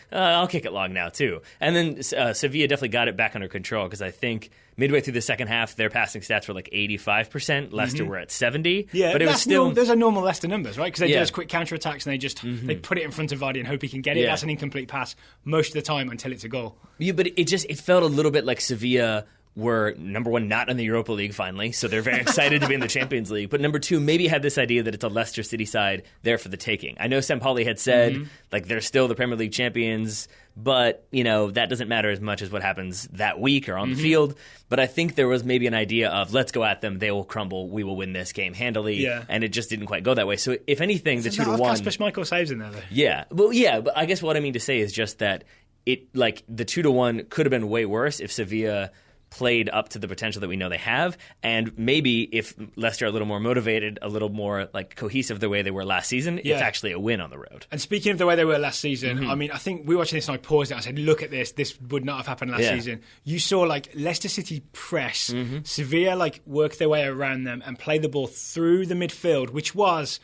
B: now too. And then Sevilla definitely got it back under control because I think midway through the second half, their passing stats were 85%. Leicester were at 70%.
A: Yeah, but it was still those are normal Leicester numbers, right? Because they do those quick counterattacks and they just they put it in front of Vardy and hope he can get it. That's an incomplete pass most of the time until it's a goal.
B: Yeah, but it felt a little bit like Sevilla were, number one, not in the Europa League finally, so they're very excited to be in the Champions League. But number two, maybe had this idea that it's a Leicester City side there for the taking. I know Sampaoli had said, they're still the Premier League champions, but, that doesn't matter as much as what happens that week or on the field. But I think there was maybe an idea of, let's go at them, they will crumble, we will win this game handily, and it just didn't quite go that way. So if anything, the 2-1...
A: Kasper Schmeichel saves in there, though.
B: Yeah, but I guess what I mean to say is just that the 2-1 could have been way worse if Sevilla played up to the potential that we know they have, and maybe if Leicester are a little more motivated, a little more cohesive the way they were last season, it's actually a win on the road.
A: And speaking of the way they were last season, I think we were watching this and I paused it. I said, look at this. This would not have happened last season. You saw Leicester City press, Sevilla work their way around them and play the ball through the midfield, which was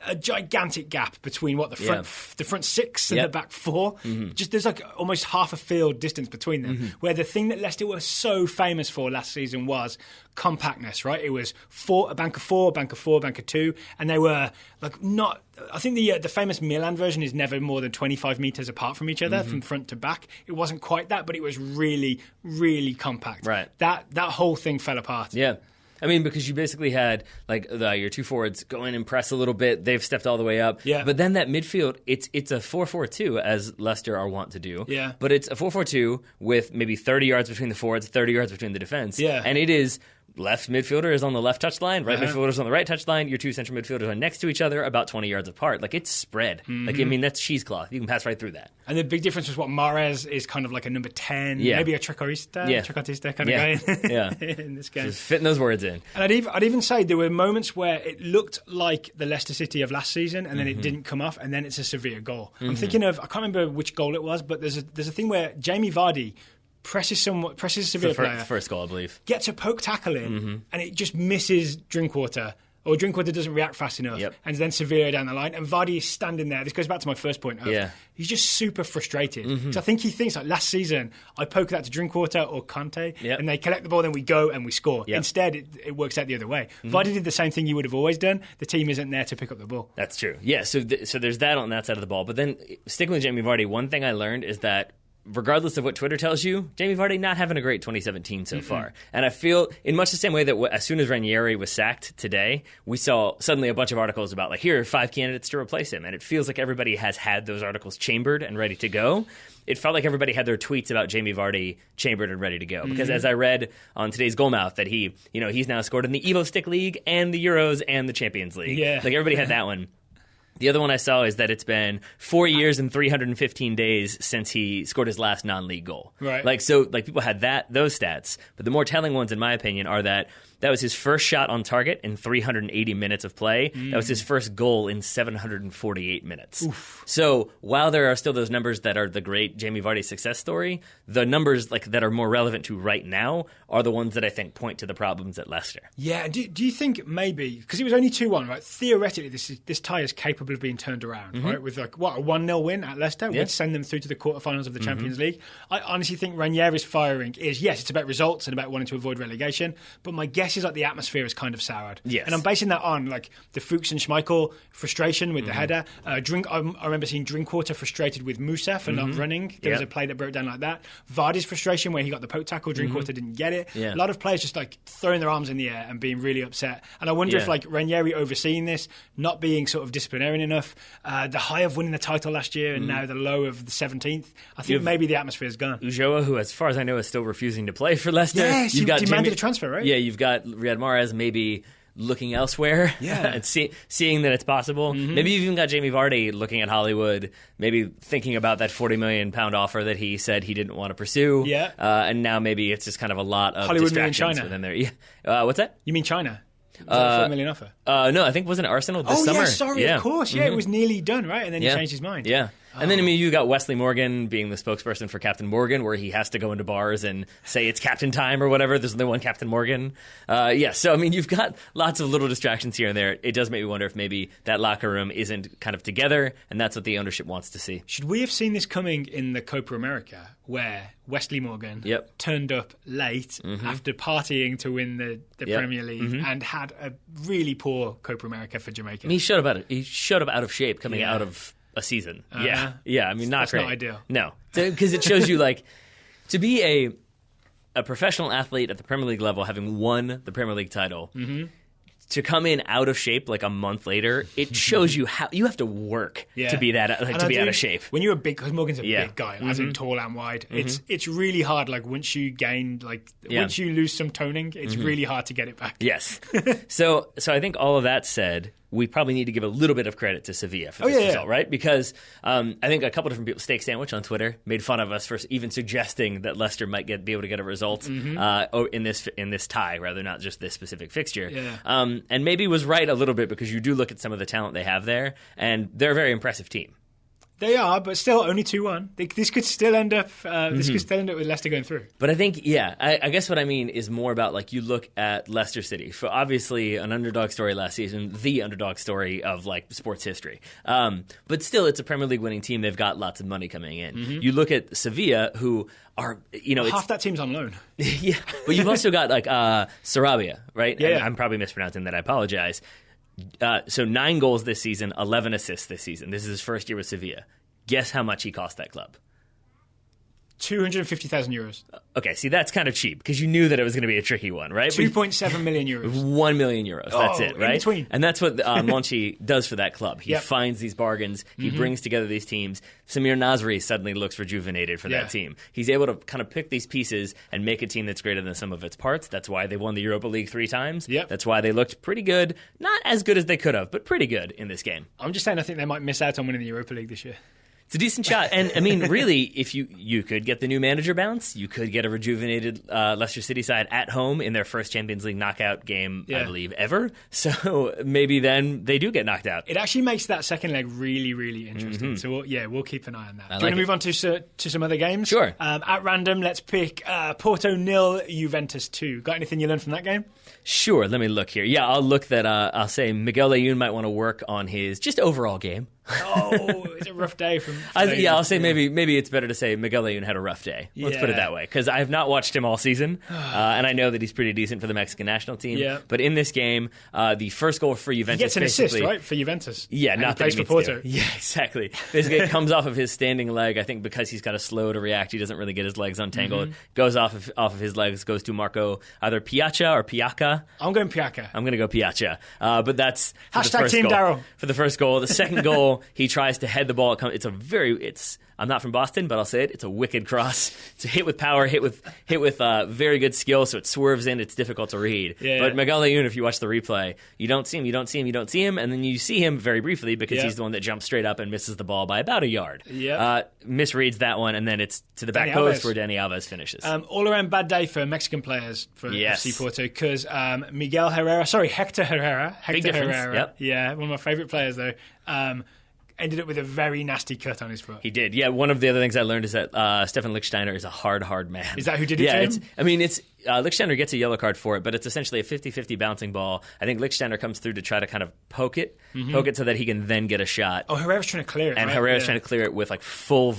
A: a gigantic gap between the front six and the back four. Just there's like almost half a field distance between them. Where the thing that Leicester were so famous for last season was compactness, right? It was a bank of four, bank of two, and they were like not. I think the famous Milan version is never more than 25 meters apart from each other from front to back. It wasn't quite that, but it was really, really compact.
B: Right.
A: That whole thing fell apart.
B: Yeah. I mean, because you basically had like your two forwards go in and press a little bit. They've stepped all the way up.
A: Yeah.
B: But then that midfield, it's a 4-4-2, as Leicester are wont to do.
A: Yeah.
B: But it's a 4-4-2 with maybe 30 yards between the forwards, 30 yards between the defense.
A: Yeah.
B: And it is left midfielder is on the left touchline, right midfielder is on the right touchline. Your two central midfielders are next to each other, about 20 yards apart. Like, it's spread. Like, I mean, that's cheesecloth. You can pass right through that.
A: And the big difference was Mahrez is kind of like a number 10, maybe a trequartista kind of guy in this game.
B: Just fitting those words in.
A: And I'd even say there were moments where it looked like the Leicester City of last season, and then it didn't come off, and then it's a Sevilla goal. I'm thinking of, I can't remember which goal it was, but there's a thing where Jamie Vardy presses a Sevilla player.
B: The first goal, I believe.
A: Gets a poke tackle in, and it just misses Drinkwater. Or Drinkwater doesn't react fast enough.
B: Yep.
A: And then Sevilla down the line. And Vardy is standing there. This goes back to my first point. He's just super frustrated. Because I think he thinks, like, last season, I poke that to Drinkwater or Conte, and they collect the ball, then we go and we score.
B: Yep.
A: Instead, it works out the other way. Vardy did the same thing you would have always done. The team isn't there to pick up the ball.
B: That's true. Yeah, so there's that on that side of the ball. But then, sticking with Jamie Vardy, one thing I learned is that regardless of what Twitter tells you, Jamie Vardy not having a great 2017 so far. And I feel in much the same way that as soon as Ranieri was sacked today, we saw suddenly a bunch of articles about, like, here are 5 candidates to replace him. And it feels like everybody has had those articles chambered and ready to go. It felt like everybody had their tweets about Jamie Vardy chambered and ready to go. Because as I read on today's Goalmouth that he's now scored in the Evo Stick League and the Euros and the Champions League.
A: Yeah.
B: Like, everybody had that one. The other one I saw is that it's been 4 years and 315 days since he scored his last non-league goal.
A: Right.
B: Like, people had those stats. But the more telling ones, in my opinion, are that was his first shot on target in 380 minutes of play. That was his first goal in 748 minutes.
A: Oof.
B: So while there are still those numbers that are the great Jamie Vardy success story, the numbers that are more relevant to right now are the ones that I think point to the problems at Leicester.
A: Yeah, do you think maybe, because it was only 2-1, right? Theoretically, this tie is capable of being turned around, right? With a 1-0 win at Leicester would send them through to the quarterfinals of the Champions League. I honestly think Ranieri's firing is, yes, it's about results and about wanting to avoid relegation, but my guess is like the atmosphere is kind of soured.
B: Yes.
A: And I'm basing that on like the Fuchs and Schmeichel frustration with the header. I remember seeing Drinkwater frustrated with Musa for not running. There was a play that broke down like that. Vardy's frustration where he got the poke tackle, Drinkwater didn't get it.
B: Yeah.
A: A lot of players just like throwing their arms in the air and being really upset. And I wonder if like Ranieri overseeing this, not being sort of disciplinarian enough, the high of winning the title last year and now the low of the 17th, I think maybe the atmosphere's gone.
B: Ulloa, who as far as I know is still refusing to play for Leicester.
A: Yes, you've got demanded a transfer, right?
B: Yeah, you've got Riyad Mahrez maybe looking elsewhere and seeing that it's possible. Maybe you've even got Jamie Vardy looking at Hollywood, maybe thinking about that £40 million offer that he said he didn't want to pursue.
A: Yeah.
B: And now maybe it's just kind of a lot of
A: Hollywood
B: distractions
A: China.
B: Within there. Yeah. What's that?
A: You mean China? Was that a $4 million offer?
B: No, I think wasn't it Arsenal this summer?
A: Oh, yeah, sorry, of course. Yeah, it was nearly done, right? And then he changed his mind.
B: Yeah. And then, I mean, you got Wesley Morgan being the spokesperson for Captain Morgan, where he has to go into bars and say it's captain time or whatever. There's only one Captain Morgan. So, I mean, you've got lots of little distractions here and there. It does make me wonder if maybe that locker room isn't kind of together, and that's what the ownership wants to see.
A: Should we have seen this coming in the Copa America, where Wesley Morgan turned up late after partying to win the Premier League and had a really poor Copa America for Jamaica?
B: And he showed up out of shape coming out of a season. I mean, not
A: that's
B: great.
A: Not ideal.
B: No, because it shows you like to be a professional athlete at the Premier League level, having won the Premier League title, to come in out of shape like a month later, it shows you how you have to work to be that out of shape.
A: When you're because Morgan's a big guy, as in tall and wide, it's really hard. Like once you once you lose some toning, it's really hard to get it back.
B: Yes. So I think all of that said, we probably need to give a little bit of credit to Sevilla for this result, right? Because I think a couple different people, Steak Sandwich on Twitter, made fun of us for even suggesting that Leicester might be able to get a result in this tie, rather not just this specific fixture.
A: Yeah.
B: And maybe was right a little bit because you do look at some of the talent they have there, and they're a very impressive team.
A: They are, but still only 2-1. This could still end up. This could still end up with Leicester going through.
B: But I think, I guess what I mean is more about like you look at Leicester City for obviously an underdog story last season, the underdog story of like sports history. But still, it's a Premier League winning team. They've got lots of money coming in. You look at Sevilla, who are
A: half that team's on loan.
B: Yeah, but you've also got like Sarabia, right?
A: Yeah,
B: and I'm probably mispronouncing that. I apologize. So 9 goals this season, 11 assists this season. This is his first year with Sevilla. Guess how much he cost that club?
A: 250,000 euros.
B: Okay, see, that's kind of cheap because you knew that it was going to be a tricky one, right?
A: 2.7 million euros.
B: 1 million euros. That's it, right?
A: In between.
B: And that's what Monchi does for that club. He finds these bargains. He brings together these teams. Samir Nasri suddenly looks rejuvenated for that team. He's able to kind of pick these pieces and make a team that's greater than some of its parts. That's why they won the Europa League 3 times. That's why they looked pretty good. Not as good as they could have, but pretty good in this game.
A: I'm just saying I think they might miss out on winning the Europa League this year.
B: It's a decent shot. And, I mean, really, if you could get the new manager bounce, you could get a rejuvenated Leicester City side at home in their first Champions League knockout game, I believe, ever. So maybe then they do get knocked out.
A: It actually makes that second leg really, really interesting. So, we'll keep an eye on that. Do you want to move on to some other games?
B: Sure.
A: At random, let's pick Porto 0, Juventus 2. Got anything you learned from that game?
B: Sure. Let me look here. Yeah, I'll look that. I'll say Miguel Layún might want to work on his just overall game.
A: It's a rough day from
B: I'll say maybe it's better to say Miguel Layún had a rough day. Let's put it that way, because I have not watched him all season, and I know that he's pretty decent for the Mexican national team.
A: Yeah.
B: But in this game, the first goal for Juventus,
A: he gets an assist, right, for Juventus.
B: Yeah,
A: and
B: not
A: he plays for Porto.
B: Yeah, exactly. Basically, it comes off of his standing leg. I think because he's got a slow to react, he doesn't really get his legs untangled. Goes off of his legs, goes to Marco either Piacha or Piaca.
A: I'm going Piaca.
B: I'm going to go Piacha. But that's for the first
A: Team
B: goal.
A: Darryl. For
B: the first goal. The second goal, he tries to head the ball. I'm not from Boston, but I'll say it. It's a wicked cross. It's a hit with power, hit with very good skill, so it swerves in. It's difficult to read. But Miguel Layún, if you watch the replay, you don't see him, and then you see him very briefly because he's the one that jumps strait up and misses the ball by about a yard. Misreads that one, and then it's to the back post where Dani Alves finishes.
A: All around bad day for Mexican players for FC Porto because Hector Herrera. Yep. One of my favourite players though. Ended up with a very nasty cut on his foot.
B: He did. Yeah, one of the other things I learned is that Stefan Lichtsteiner is a hard man.
A: Is that who did it to him?
B: Lichtsteiner gets a yellow card for it, but it's essentially a 50-50 bouncing ball. I think Lichtsteiner comes through to try to kind of poke it so that he can then get a shot.
A: Oh, Herrera's trying to clear it,
B: and Herrera's trying to clear it with like full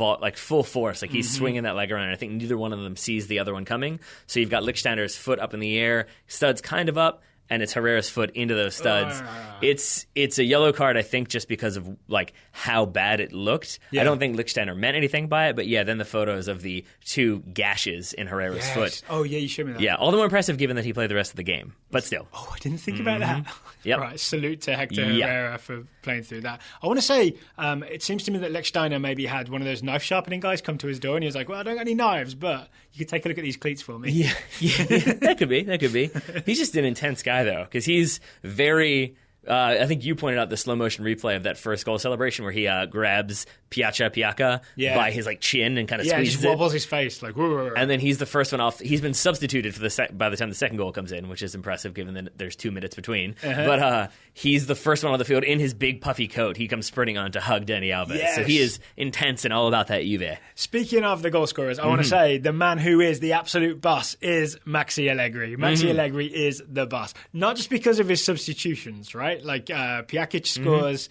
B: force. Like he's swinging that leg around, and I think neither one of them sees the other one coming. So you've got Lichtsteiner's foot up in the air, studs kind of up, and it's Herrera's foot into those studs. It's a yellow card, I think, just because of like how bad it looked. I don't think Lichtsteiner meant anything by it, but then the photos of the 2 gashes in Herrera's foot.
A: Oh yeah, you showed me that.
B: Yeah, all the more impressive given that he played the rest of the game, but still.
A: Oh, I didn't think about that.
B: Yep.
A: Right, salute to Hector Herrera for playing through that. I want to say, it seems to me that Lichtsteiner maybe had one of those knife sharpening guys come to his door, and he was like, "Well, I don't got any knives, but you could take a look at these cleats for me."
B: Yeah, that could be. He's just an intense guy though, because he's very. I think you pointed out the slow motion replay of that first goal celebration where he grabs Piaca by his like chin and kind of squeezes
A: just wobbles his face like. Whoa.
B: And then he's the first one off. He's been substituted for by the time the second goal comes in, which is impressive given that there's 2 minutes between. But he's the first one on the field in his big puffy coat. He comes sprinting on to hug Dani Alves.
A: Yes.
B: So he is intense and all about that Juve.
A: Speaking of the goal scorers, I want to say the man who is the absolute boss is Maxi Allegri. Maxi Allegri is the boss, not just because of his substitutions, right? Like Piakic scores.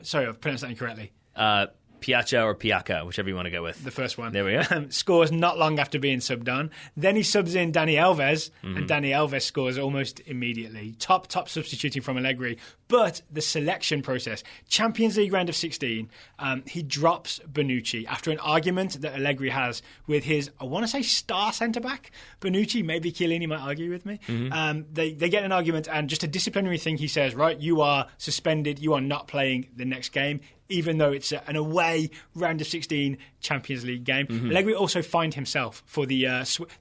A: Sorry, I've pronounced that incorrectly.
B: Piacha or Piaca, whichever you want to go with.
A: The first one.
B: There we go.
A: Scores not long after being subbed on. Then he subs in Dani Alves, and Dani Alves scores almost immediately. Top substituting from Allegri. But the selection process, Champions League round of 16, he drops Bonucci after an argument that Allegri has with his, I want to say, star centre-back, Bonucci. Maybe Chiellini might argue with me. They get an argument, and just a disciplinary thing, he says, right, you are suspended, you are not playing the next game, even though it's an away round of 16 Champions League game. Allegri also fined himself for the...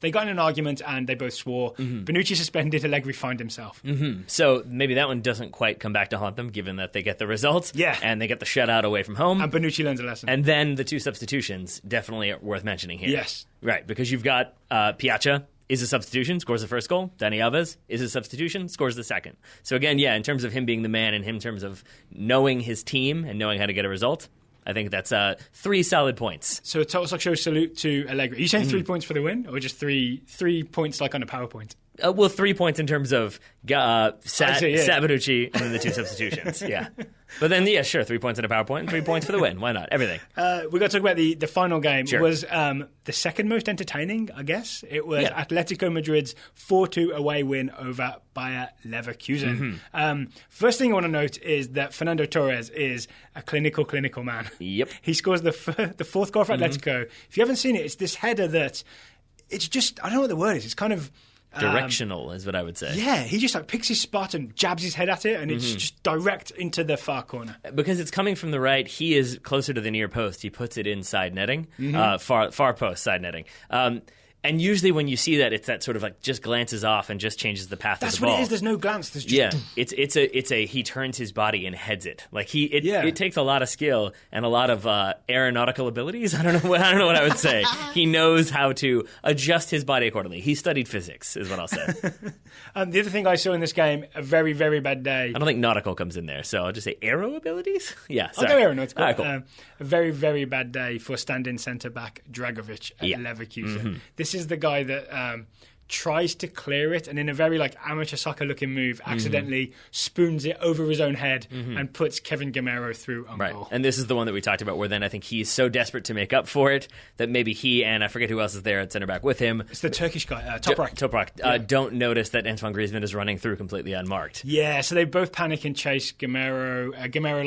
A: they got in an argument and they both swore. Bonucci suspended, Allegri fined himself.
B: So maybe that one doesn't quite come back to haunt them, given that they get the results and they get the shutout away from home.
A: And Bonucci learns a lesson.
B: And then the 2 substitutions, definitely are worth mentioning here.
A: Yes.
B: Right, because you've got Piacha, is a substitution, scores the first goal. Dani Alves is a substitution, scores the second. So again, in terms of him being the man and him in terms of knowing his team and knowing how to get a result, I think that's 3 solid points.
A: So a Total Sock Show salute to Allegri. Are you saying 3 points for the win, or just three points like on a PowerPoint?
B: Well, 3 points in terms of Bonucci and then the 2 substitutions. Yeah. But then, yeah, sure, 3 points in a PowerPoint and 3 points for the win. Why not? Everything.
A: We got to talk about the final game.
B: Sure.
A: Was the second most entertaining, I guess. It was Atletico Madrid's 4-2 away win over Bayer Leverkusen. First thing I want to note is that Fernando Torres is a clinical man.
B: Yep.
A: He scores the fourth goal for Atletico. If you haven't seen it, it's this header that it's just, I don't know what the word is. It's kind of
B: directional is what I would say.
A: Yeah, he just picks his spot and jabs his head at it, and it's just direct into the far corner.
B: Because it's coming from the right, he is closer to the near post. He puts it inside netting, far post, side netting. And usually when you see that, it's that sort of like just glances off and just changes the path of the ball.
A: That's what it is. There's no glance. There's just
B: it's a he turns his body and heads it. Like it takes a lot of skill and a lot of aeronautical abilities. I don't know what I would say. He knows how to adjust his body accordingly. He studied physics, is what I'll say.
A: The other thing I saw in this game, a very, very bad day.
B: I don't think nautical comes in there, so I'll just say aero abilities. Yeah, sorry.
A: I'll go aeronautical.
B: Right, cool.
A: A very, very bad day for stand-in centre-back Dragovic at Leverkusen. This is the guy that tries to clear it, and in a very amateur soccer looking move, accidentally spoons it over his own head and puts Kevin Gamero through on goal.
B: And this is the one that we talked about where then I think he's so desperate to make up for it that maybe he and I forget who else is there at centre back with him.
A: It's the Turkish guy, Toprak.
B: Don't notice that Antoine Griezmann is running through completely unmarked.
A: Yeah, so they both panic and chase Gamero. Gamero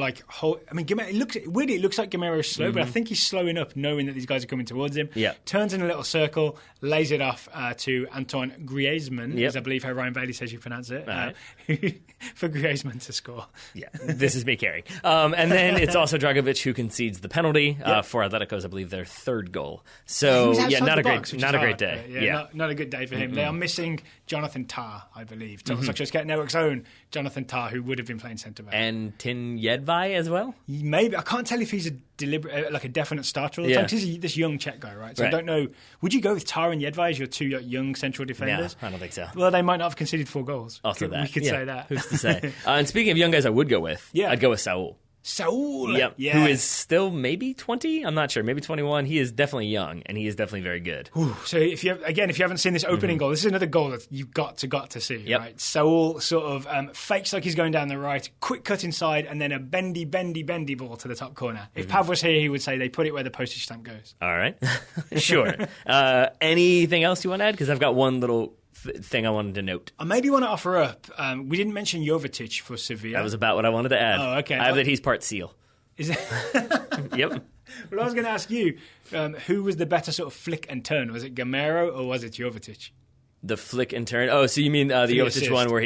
A: it looks like Gamero's slow, but I think he's slowing up knowing that these guys are coming towards him.
B: Yeah.
A: Turns in a little circle, lays it off to Antoine Griezmann, as I believe how Ryan Bailey says you pronounce it, for Griezmann to score.
B: Yeah, this is me carrying. And then it's also Dragovic who concedes the penalty for Atletico's, I believe, their 3rd goal. So, not a great day.
A: Not a good day for him. They are missing Jonathan Tah, I believe. Total Sock Show Scouting Network's own Jonathan Tah, who would have been playing centre-back.
B: And Tin Yedvai as well?
A: Maybe. I can't tell if he's a definite starter all the time, because he's this young Czech guy, right? So I don't know. Would you go with Tah and Yedvai as your 2 young central defenders?
B: No, I don't think so.
A: Well, they might not have conceded 4 goals.
B: Also that.
A: We could say that.
B: Who's to say? And speaking of young guys I would go with, I'd go with Saul.
A: Saul,
B: who is still maybe 20? I'm not sure. Maybe 21. He is definitely young, and he is definitely very good.
A: Ooh, so if you haven't seen this opening goal, this is another goal that you've got to see. Right? Saul sort of fakes like he's going down the right, quick cut inside, and then a bendy ball to the top corner. If Pav was here, he would say they put it where the postage stamp goes.
B: All right, sure. Anything else you want to add? Because I've got one little thing I wanted to note.
A: I maybe want to offer up. We didn't mention Jovetic for Sevilla.
B: That was about what I wanted to add.
A: Oh, okay.
B: I have that he's part seal.
A: Is it?
B: Yep.
A: Well, I was going to ask you, who was the better sort of flick and turn? Was it Gamero or was it Jovetic?
B: The flick and turn. Oh, so you mean the Jovetic one where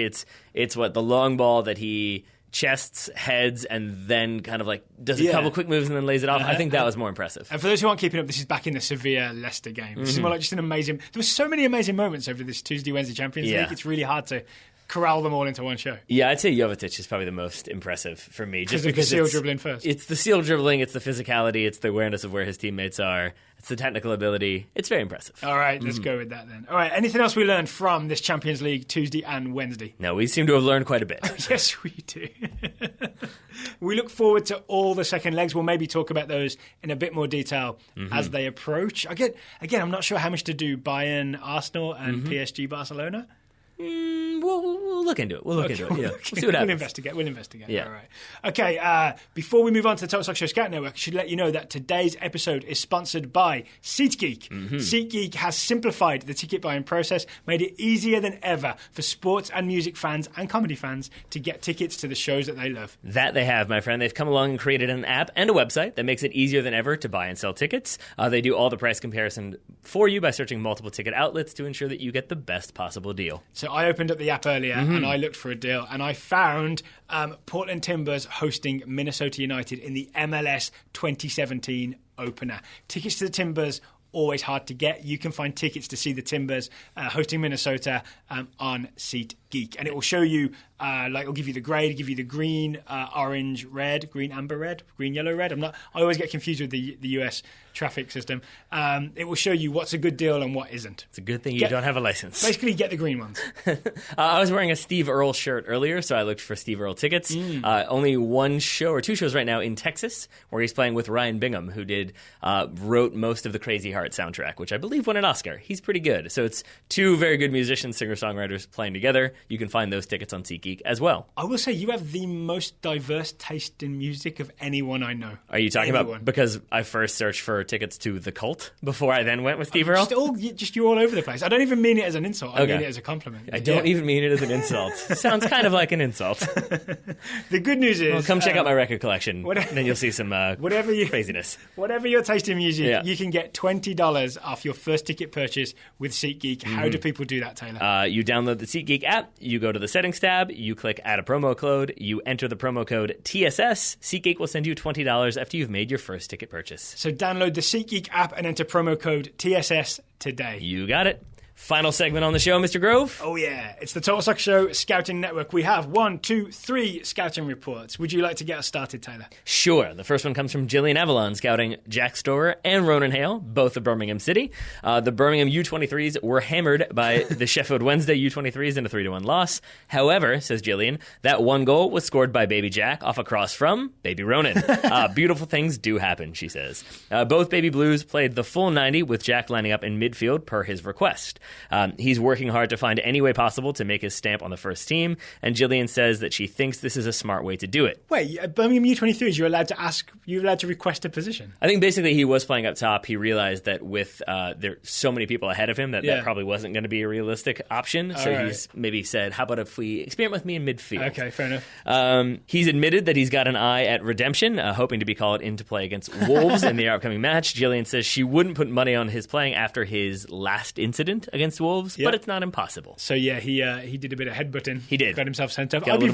B: it's what the long ball that he chests, heads, and then kind of does a couple quick moves and then lays it off. I think that was more impressive.
A: And for those who aren't keeping up, this is back in the Sevilla-Leicester game. This is more like just an amazing... There were so many amazing moments over this Tuesday-Wednesday Champions League. It's really hard to corral them all into one show.
B: Yeah, I'd say Jovetic is probably the most impressive for me.
A: Just because the seal dribbling first.
B: It's the seal dribbling, it's the physicality, it's the awareness of where his teammates are, it's the technical ability. It's very impressive.
A: All right, let's go with that then. All right, anything else we learned from this Champions League Tuesday and Wednesday?
B: No, we seem to have learned quite a bit.
A: Yes, we do. We look forward to all the second legs. We'll maybe talk about those in a bit more detail as they approach. Again, I'm not sure how much to do Bayern, Arsenal, and PSG, Barcelona.
B: We'll look into it. We'll see what happens.
A: We'll investigate.
B: Yeah.
A: All right. Okay, before we move on to the Total Sock Show Scouting Network, I should let you know that today's episode is sponsored by SeatGeek. SeatGeek has simplified the ticket buying process, made it easier than ever for sports and music fans and comedy fans to get tickets to the shows that they love.
B: That they have, my friend. They've come along and created an app and a website that makes it easier than ever to buy and sell tickets. They do all the price comparison for you by searching multiple ticket outlets to ensure that you get the best possible deal.
A: So I opened up the app earlier and I looked for a deal and I found Portland Timbers hosting Minnesota United in the MLS 2017 opener. Tickets to the Timbers, always hard to get. You can find tickets to see the Timbers hosting Minnesota on SeatGeek. SeatGeek, and it will show you, it'll give you the grade, give you the green, orange, red, green, amber, red, green, yellow, red. I always get confused with the US traffic system. It will show you what's a good deal and what isn't.
B: It's a good thing you don't have a license.
A: Basically, get the green ones.
B: I was wearing a Steve Earle shirt earlier, so I looked for Steve Earle tickets. Only one show or two shows right now in Texas, where he's playing with Ryan Bingham, who wrote most of the Crazy Heart soundtrack, which I believe won an Oscar. He's pretty good. So it's two very good musicians, singer-songwriters playing together. You can find those tickets on SeatGeek as well.
A: I will say you have the most diverse taste in music of anyone I know.
B: Are you talking about because I first searched for tickets to The Cult before I then went with Steve Earle?
A: You're all over the place. I don't even mean it as an insult. I mean it as a compliment.
B: I don't even mean it as an insult. Sounds kind of like an insult.
A: The good news is...
B: Well, come check out my record collection. Then you'll see some craziness.
A: Whatever your taste in music, you can get $20 off your first ticket purchase with SeatGeek. How do people do that, Taylor?
B: You download the SeatGeek app, you go to the settings tab, you click add a promo code, you enter the promo code TSS. SeatGeek will send you $20 after you've made your first ticket purchase.
A: So download the SeatGeek app and enter promo code TSS today.
B: You got it. Final segment on the show, Mr. Grove.
A: Oh, yeah. It's the Total Soccer Show Scouting Network. We have 1, 2, 3 scouting reports. Would you like to get us started, Taylor?
B: Sure. The first one comes from Gillian Avalon, scouting Jack Storer and Ronan Hale, both of Birmingham City. The Birmingham U23s were hammered by the Sheffield Wednesday U23s in a 3-1 loss. However, says Gillian, that one goal was scored by Baby Jack off a cross from Baby Ronan. Beautiful things do happen, she says. Both Baby Blues played the full 90 with Jack lining up in midfield per his request. He's working hard to find any way possible to make his stamp on the first team, and Gillian says that she thinks this is a smart way to do it.
A: Wait, Birmingham U23s, you're allowed to request a position?
B: I think basically he was playing up top. He realized that with there so many people ahead of him that probably wasn't going to be a realistic option. So he's maybe said, how about if we experiment with me in midfield?
A: Okay, fair enough.
B: He's admitted that he's got an eye at redemption, hoping to be called into play against Wolves in the upcoming match. Gillian says she wouldn't put money on his playing after his last incident against Wolves. But it's not impossible.
A: So he did a bit of headbutting.
B: He did.
A: Got himself sent off.
B: I'd be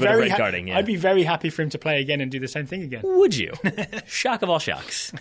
A: very happy for him to play again and do the same thing again.
B: Would you? Shock of all shocks.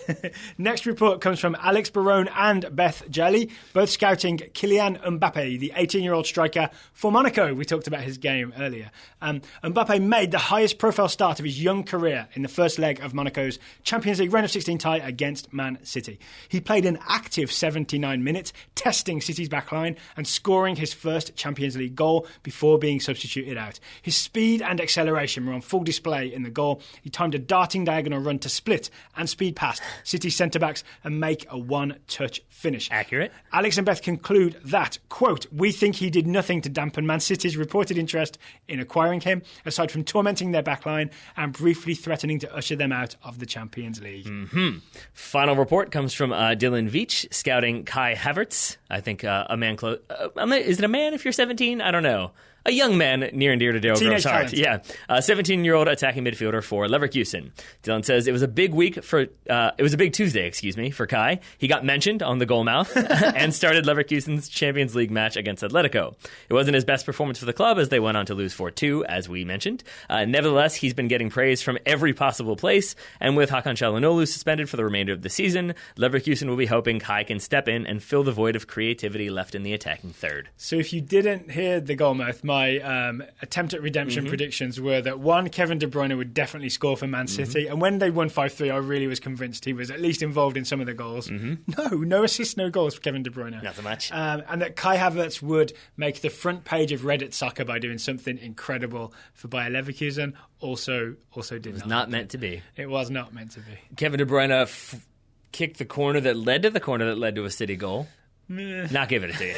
A: Next report comes from Alex Barone and Beth Jelly, both scouting Kylian Mbappe, the 18-year-old striker for Monaco. We talked about his game earlier. Mbappe made the highest profile start of his young career in the first leg of Monaco's Champions League round of 16 tie against Man City. He played an active 79 minutes, testing City's backline and scoring his first Champions League goal before being substituted out. His speed and acceleration were on full display in the goal. He timed a darting diagonal run to split and speed past City centre-backs and make a one-touch finish.
B: Accurate.
A: Alex and Beth conclude that, quote, we think he did nothing to dampen Man City's reported interest in acquiring him, aside from tormenting their backline and briefly threatening to usher them out of the Champions League.
B: Final report comes from Dylan Veach, scouting Kai Havertz. I think a man close... is it a man if you're 17? I don't know. A young man near and dear to Dale Grove's heart. Yeah, a 17-year-old attacking midfielder for Leverkusen. Dylan says it was a big Tuesday, for Kai. He got mentioned on the goal mouth and started Leverkusen's Champions League match against Atletico. It wasn't his best performance for the club as they went on to lose 4-2, as we mentioned. Nevertheless, he's been getting praise from every possible place, and with Hakan Çalhanoğlu suspended for the remainder of the season, Leverkusen will be hoping Kai can step in and fill the void of creativity left in the attacking third.
A: So if you didn't hear the goal mouth, my attempt at redemption predictions were that, one, Kevin De Bruyne would definitely score for Man City, and when they won 5-3, I really was convinced he was at least involved in some of the goals. No assists, no goals for Kevin De Bruyne.
B: Not so much.
A: And that Kai Havertz would make the front page of Reddit Soccer by doing something incredible for Bayer Leverkusen. Also did not.
B: It was not meant to be.
A: It was not meant to be.
B: Kevin De Bruyne kicked the corner that led to a City goal. Not giving it to you.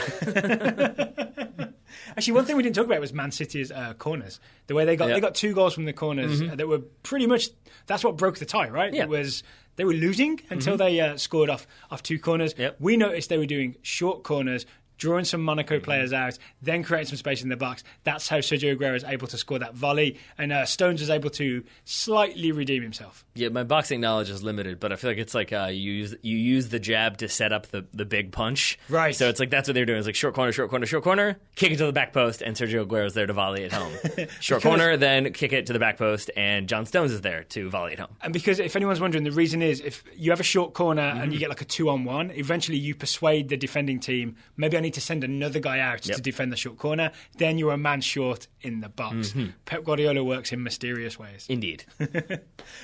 A: Actually, one thing we didn't talk about was Man City's corners. The way they got 2 goals from the corners that were pretty much, that's what broke the tie, right?
B: Yeah.
A: It was they were losing until they scored off 2 corners.
B: Yep.
A: We noticed they were doing short corners, drawing some Monaco players out, then creating some space in the box. That's how Sergio Aguero was able to score that volley, and Stones was able to slightly redeem himself.
B: Yeah, my boxing knowledge is limited, but I feel like it's like you use the jab to set up the big punch.
A: Right.
B: So it's like that's what they're doing. It's like short corner, kick it to the back post, and Sergio Aguero's there to volley it home. Short corner, then kick it to the back post, and John Stones is there to volley it home.
A: And because if anyone's wondering, the reason is if you have a short corner and you get like a 2-on-1, eventually you persuade the defending team, maybe I need need to send another guy out to defend the short corner, then you're a man short in the box. Pep Guardiola works in mysterious ways.
B: Indeed.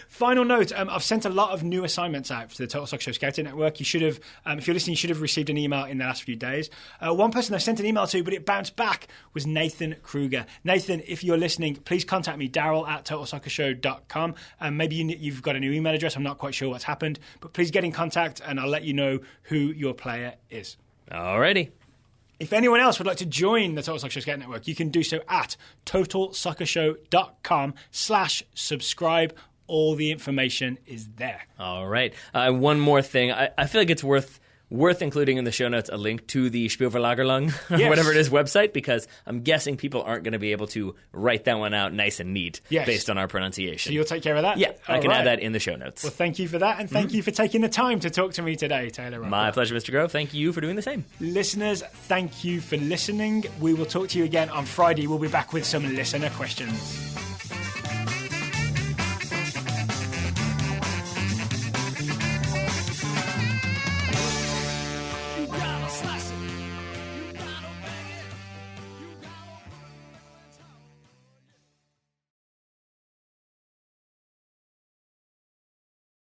A: Final note, I've sent a lot of new assignments out to the Total Soccer Show Scouting Network. You should have, if you're listening, you should have received an email in the last few days. One person I sent an email to, but it bounced back, was Nathan Kruger. Nathan, if you're listening, please contact me, Daryl@TotalSoccerShow.com. Maybe you've got a new email address. I'm not quite sure what's happened, but please get in contact and I'll let you know who your player is.
B: Alrighty.
A: If anyone else would like to join the Total Soccer Show Scouting Network, you can do so at TotalSoccerShow.com/subscribe. All the information is there.
B: All right. One more thing. I feel like it's worth including in the show notes a link to the Spielverlagerung, whatever it is, website, because I'm guessing people aren't going to be able to write that one out nice and neat based on our pronunciation.
A: So you'll take care of that?
B: Yeah, I can add that in the show notes.
A: Well, thank you for that, and thank you for taking the time to talk to me today, Taylor.
B: My pleasure, Mr. Grove. Thank you for doing the same.
A: Listeners, thank you for listening. We will talk to you again on Friday. We'll be back with some listener questions.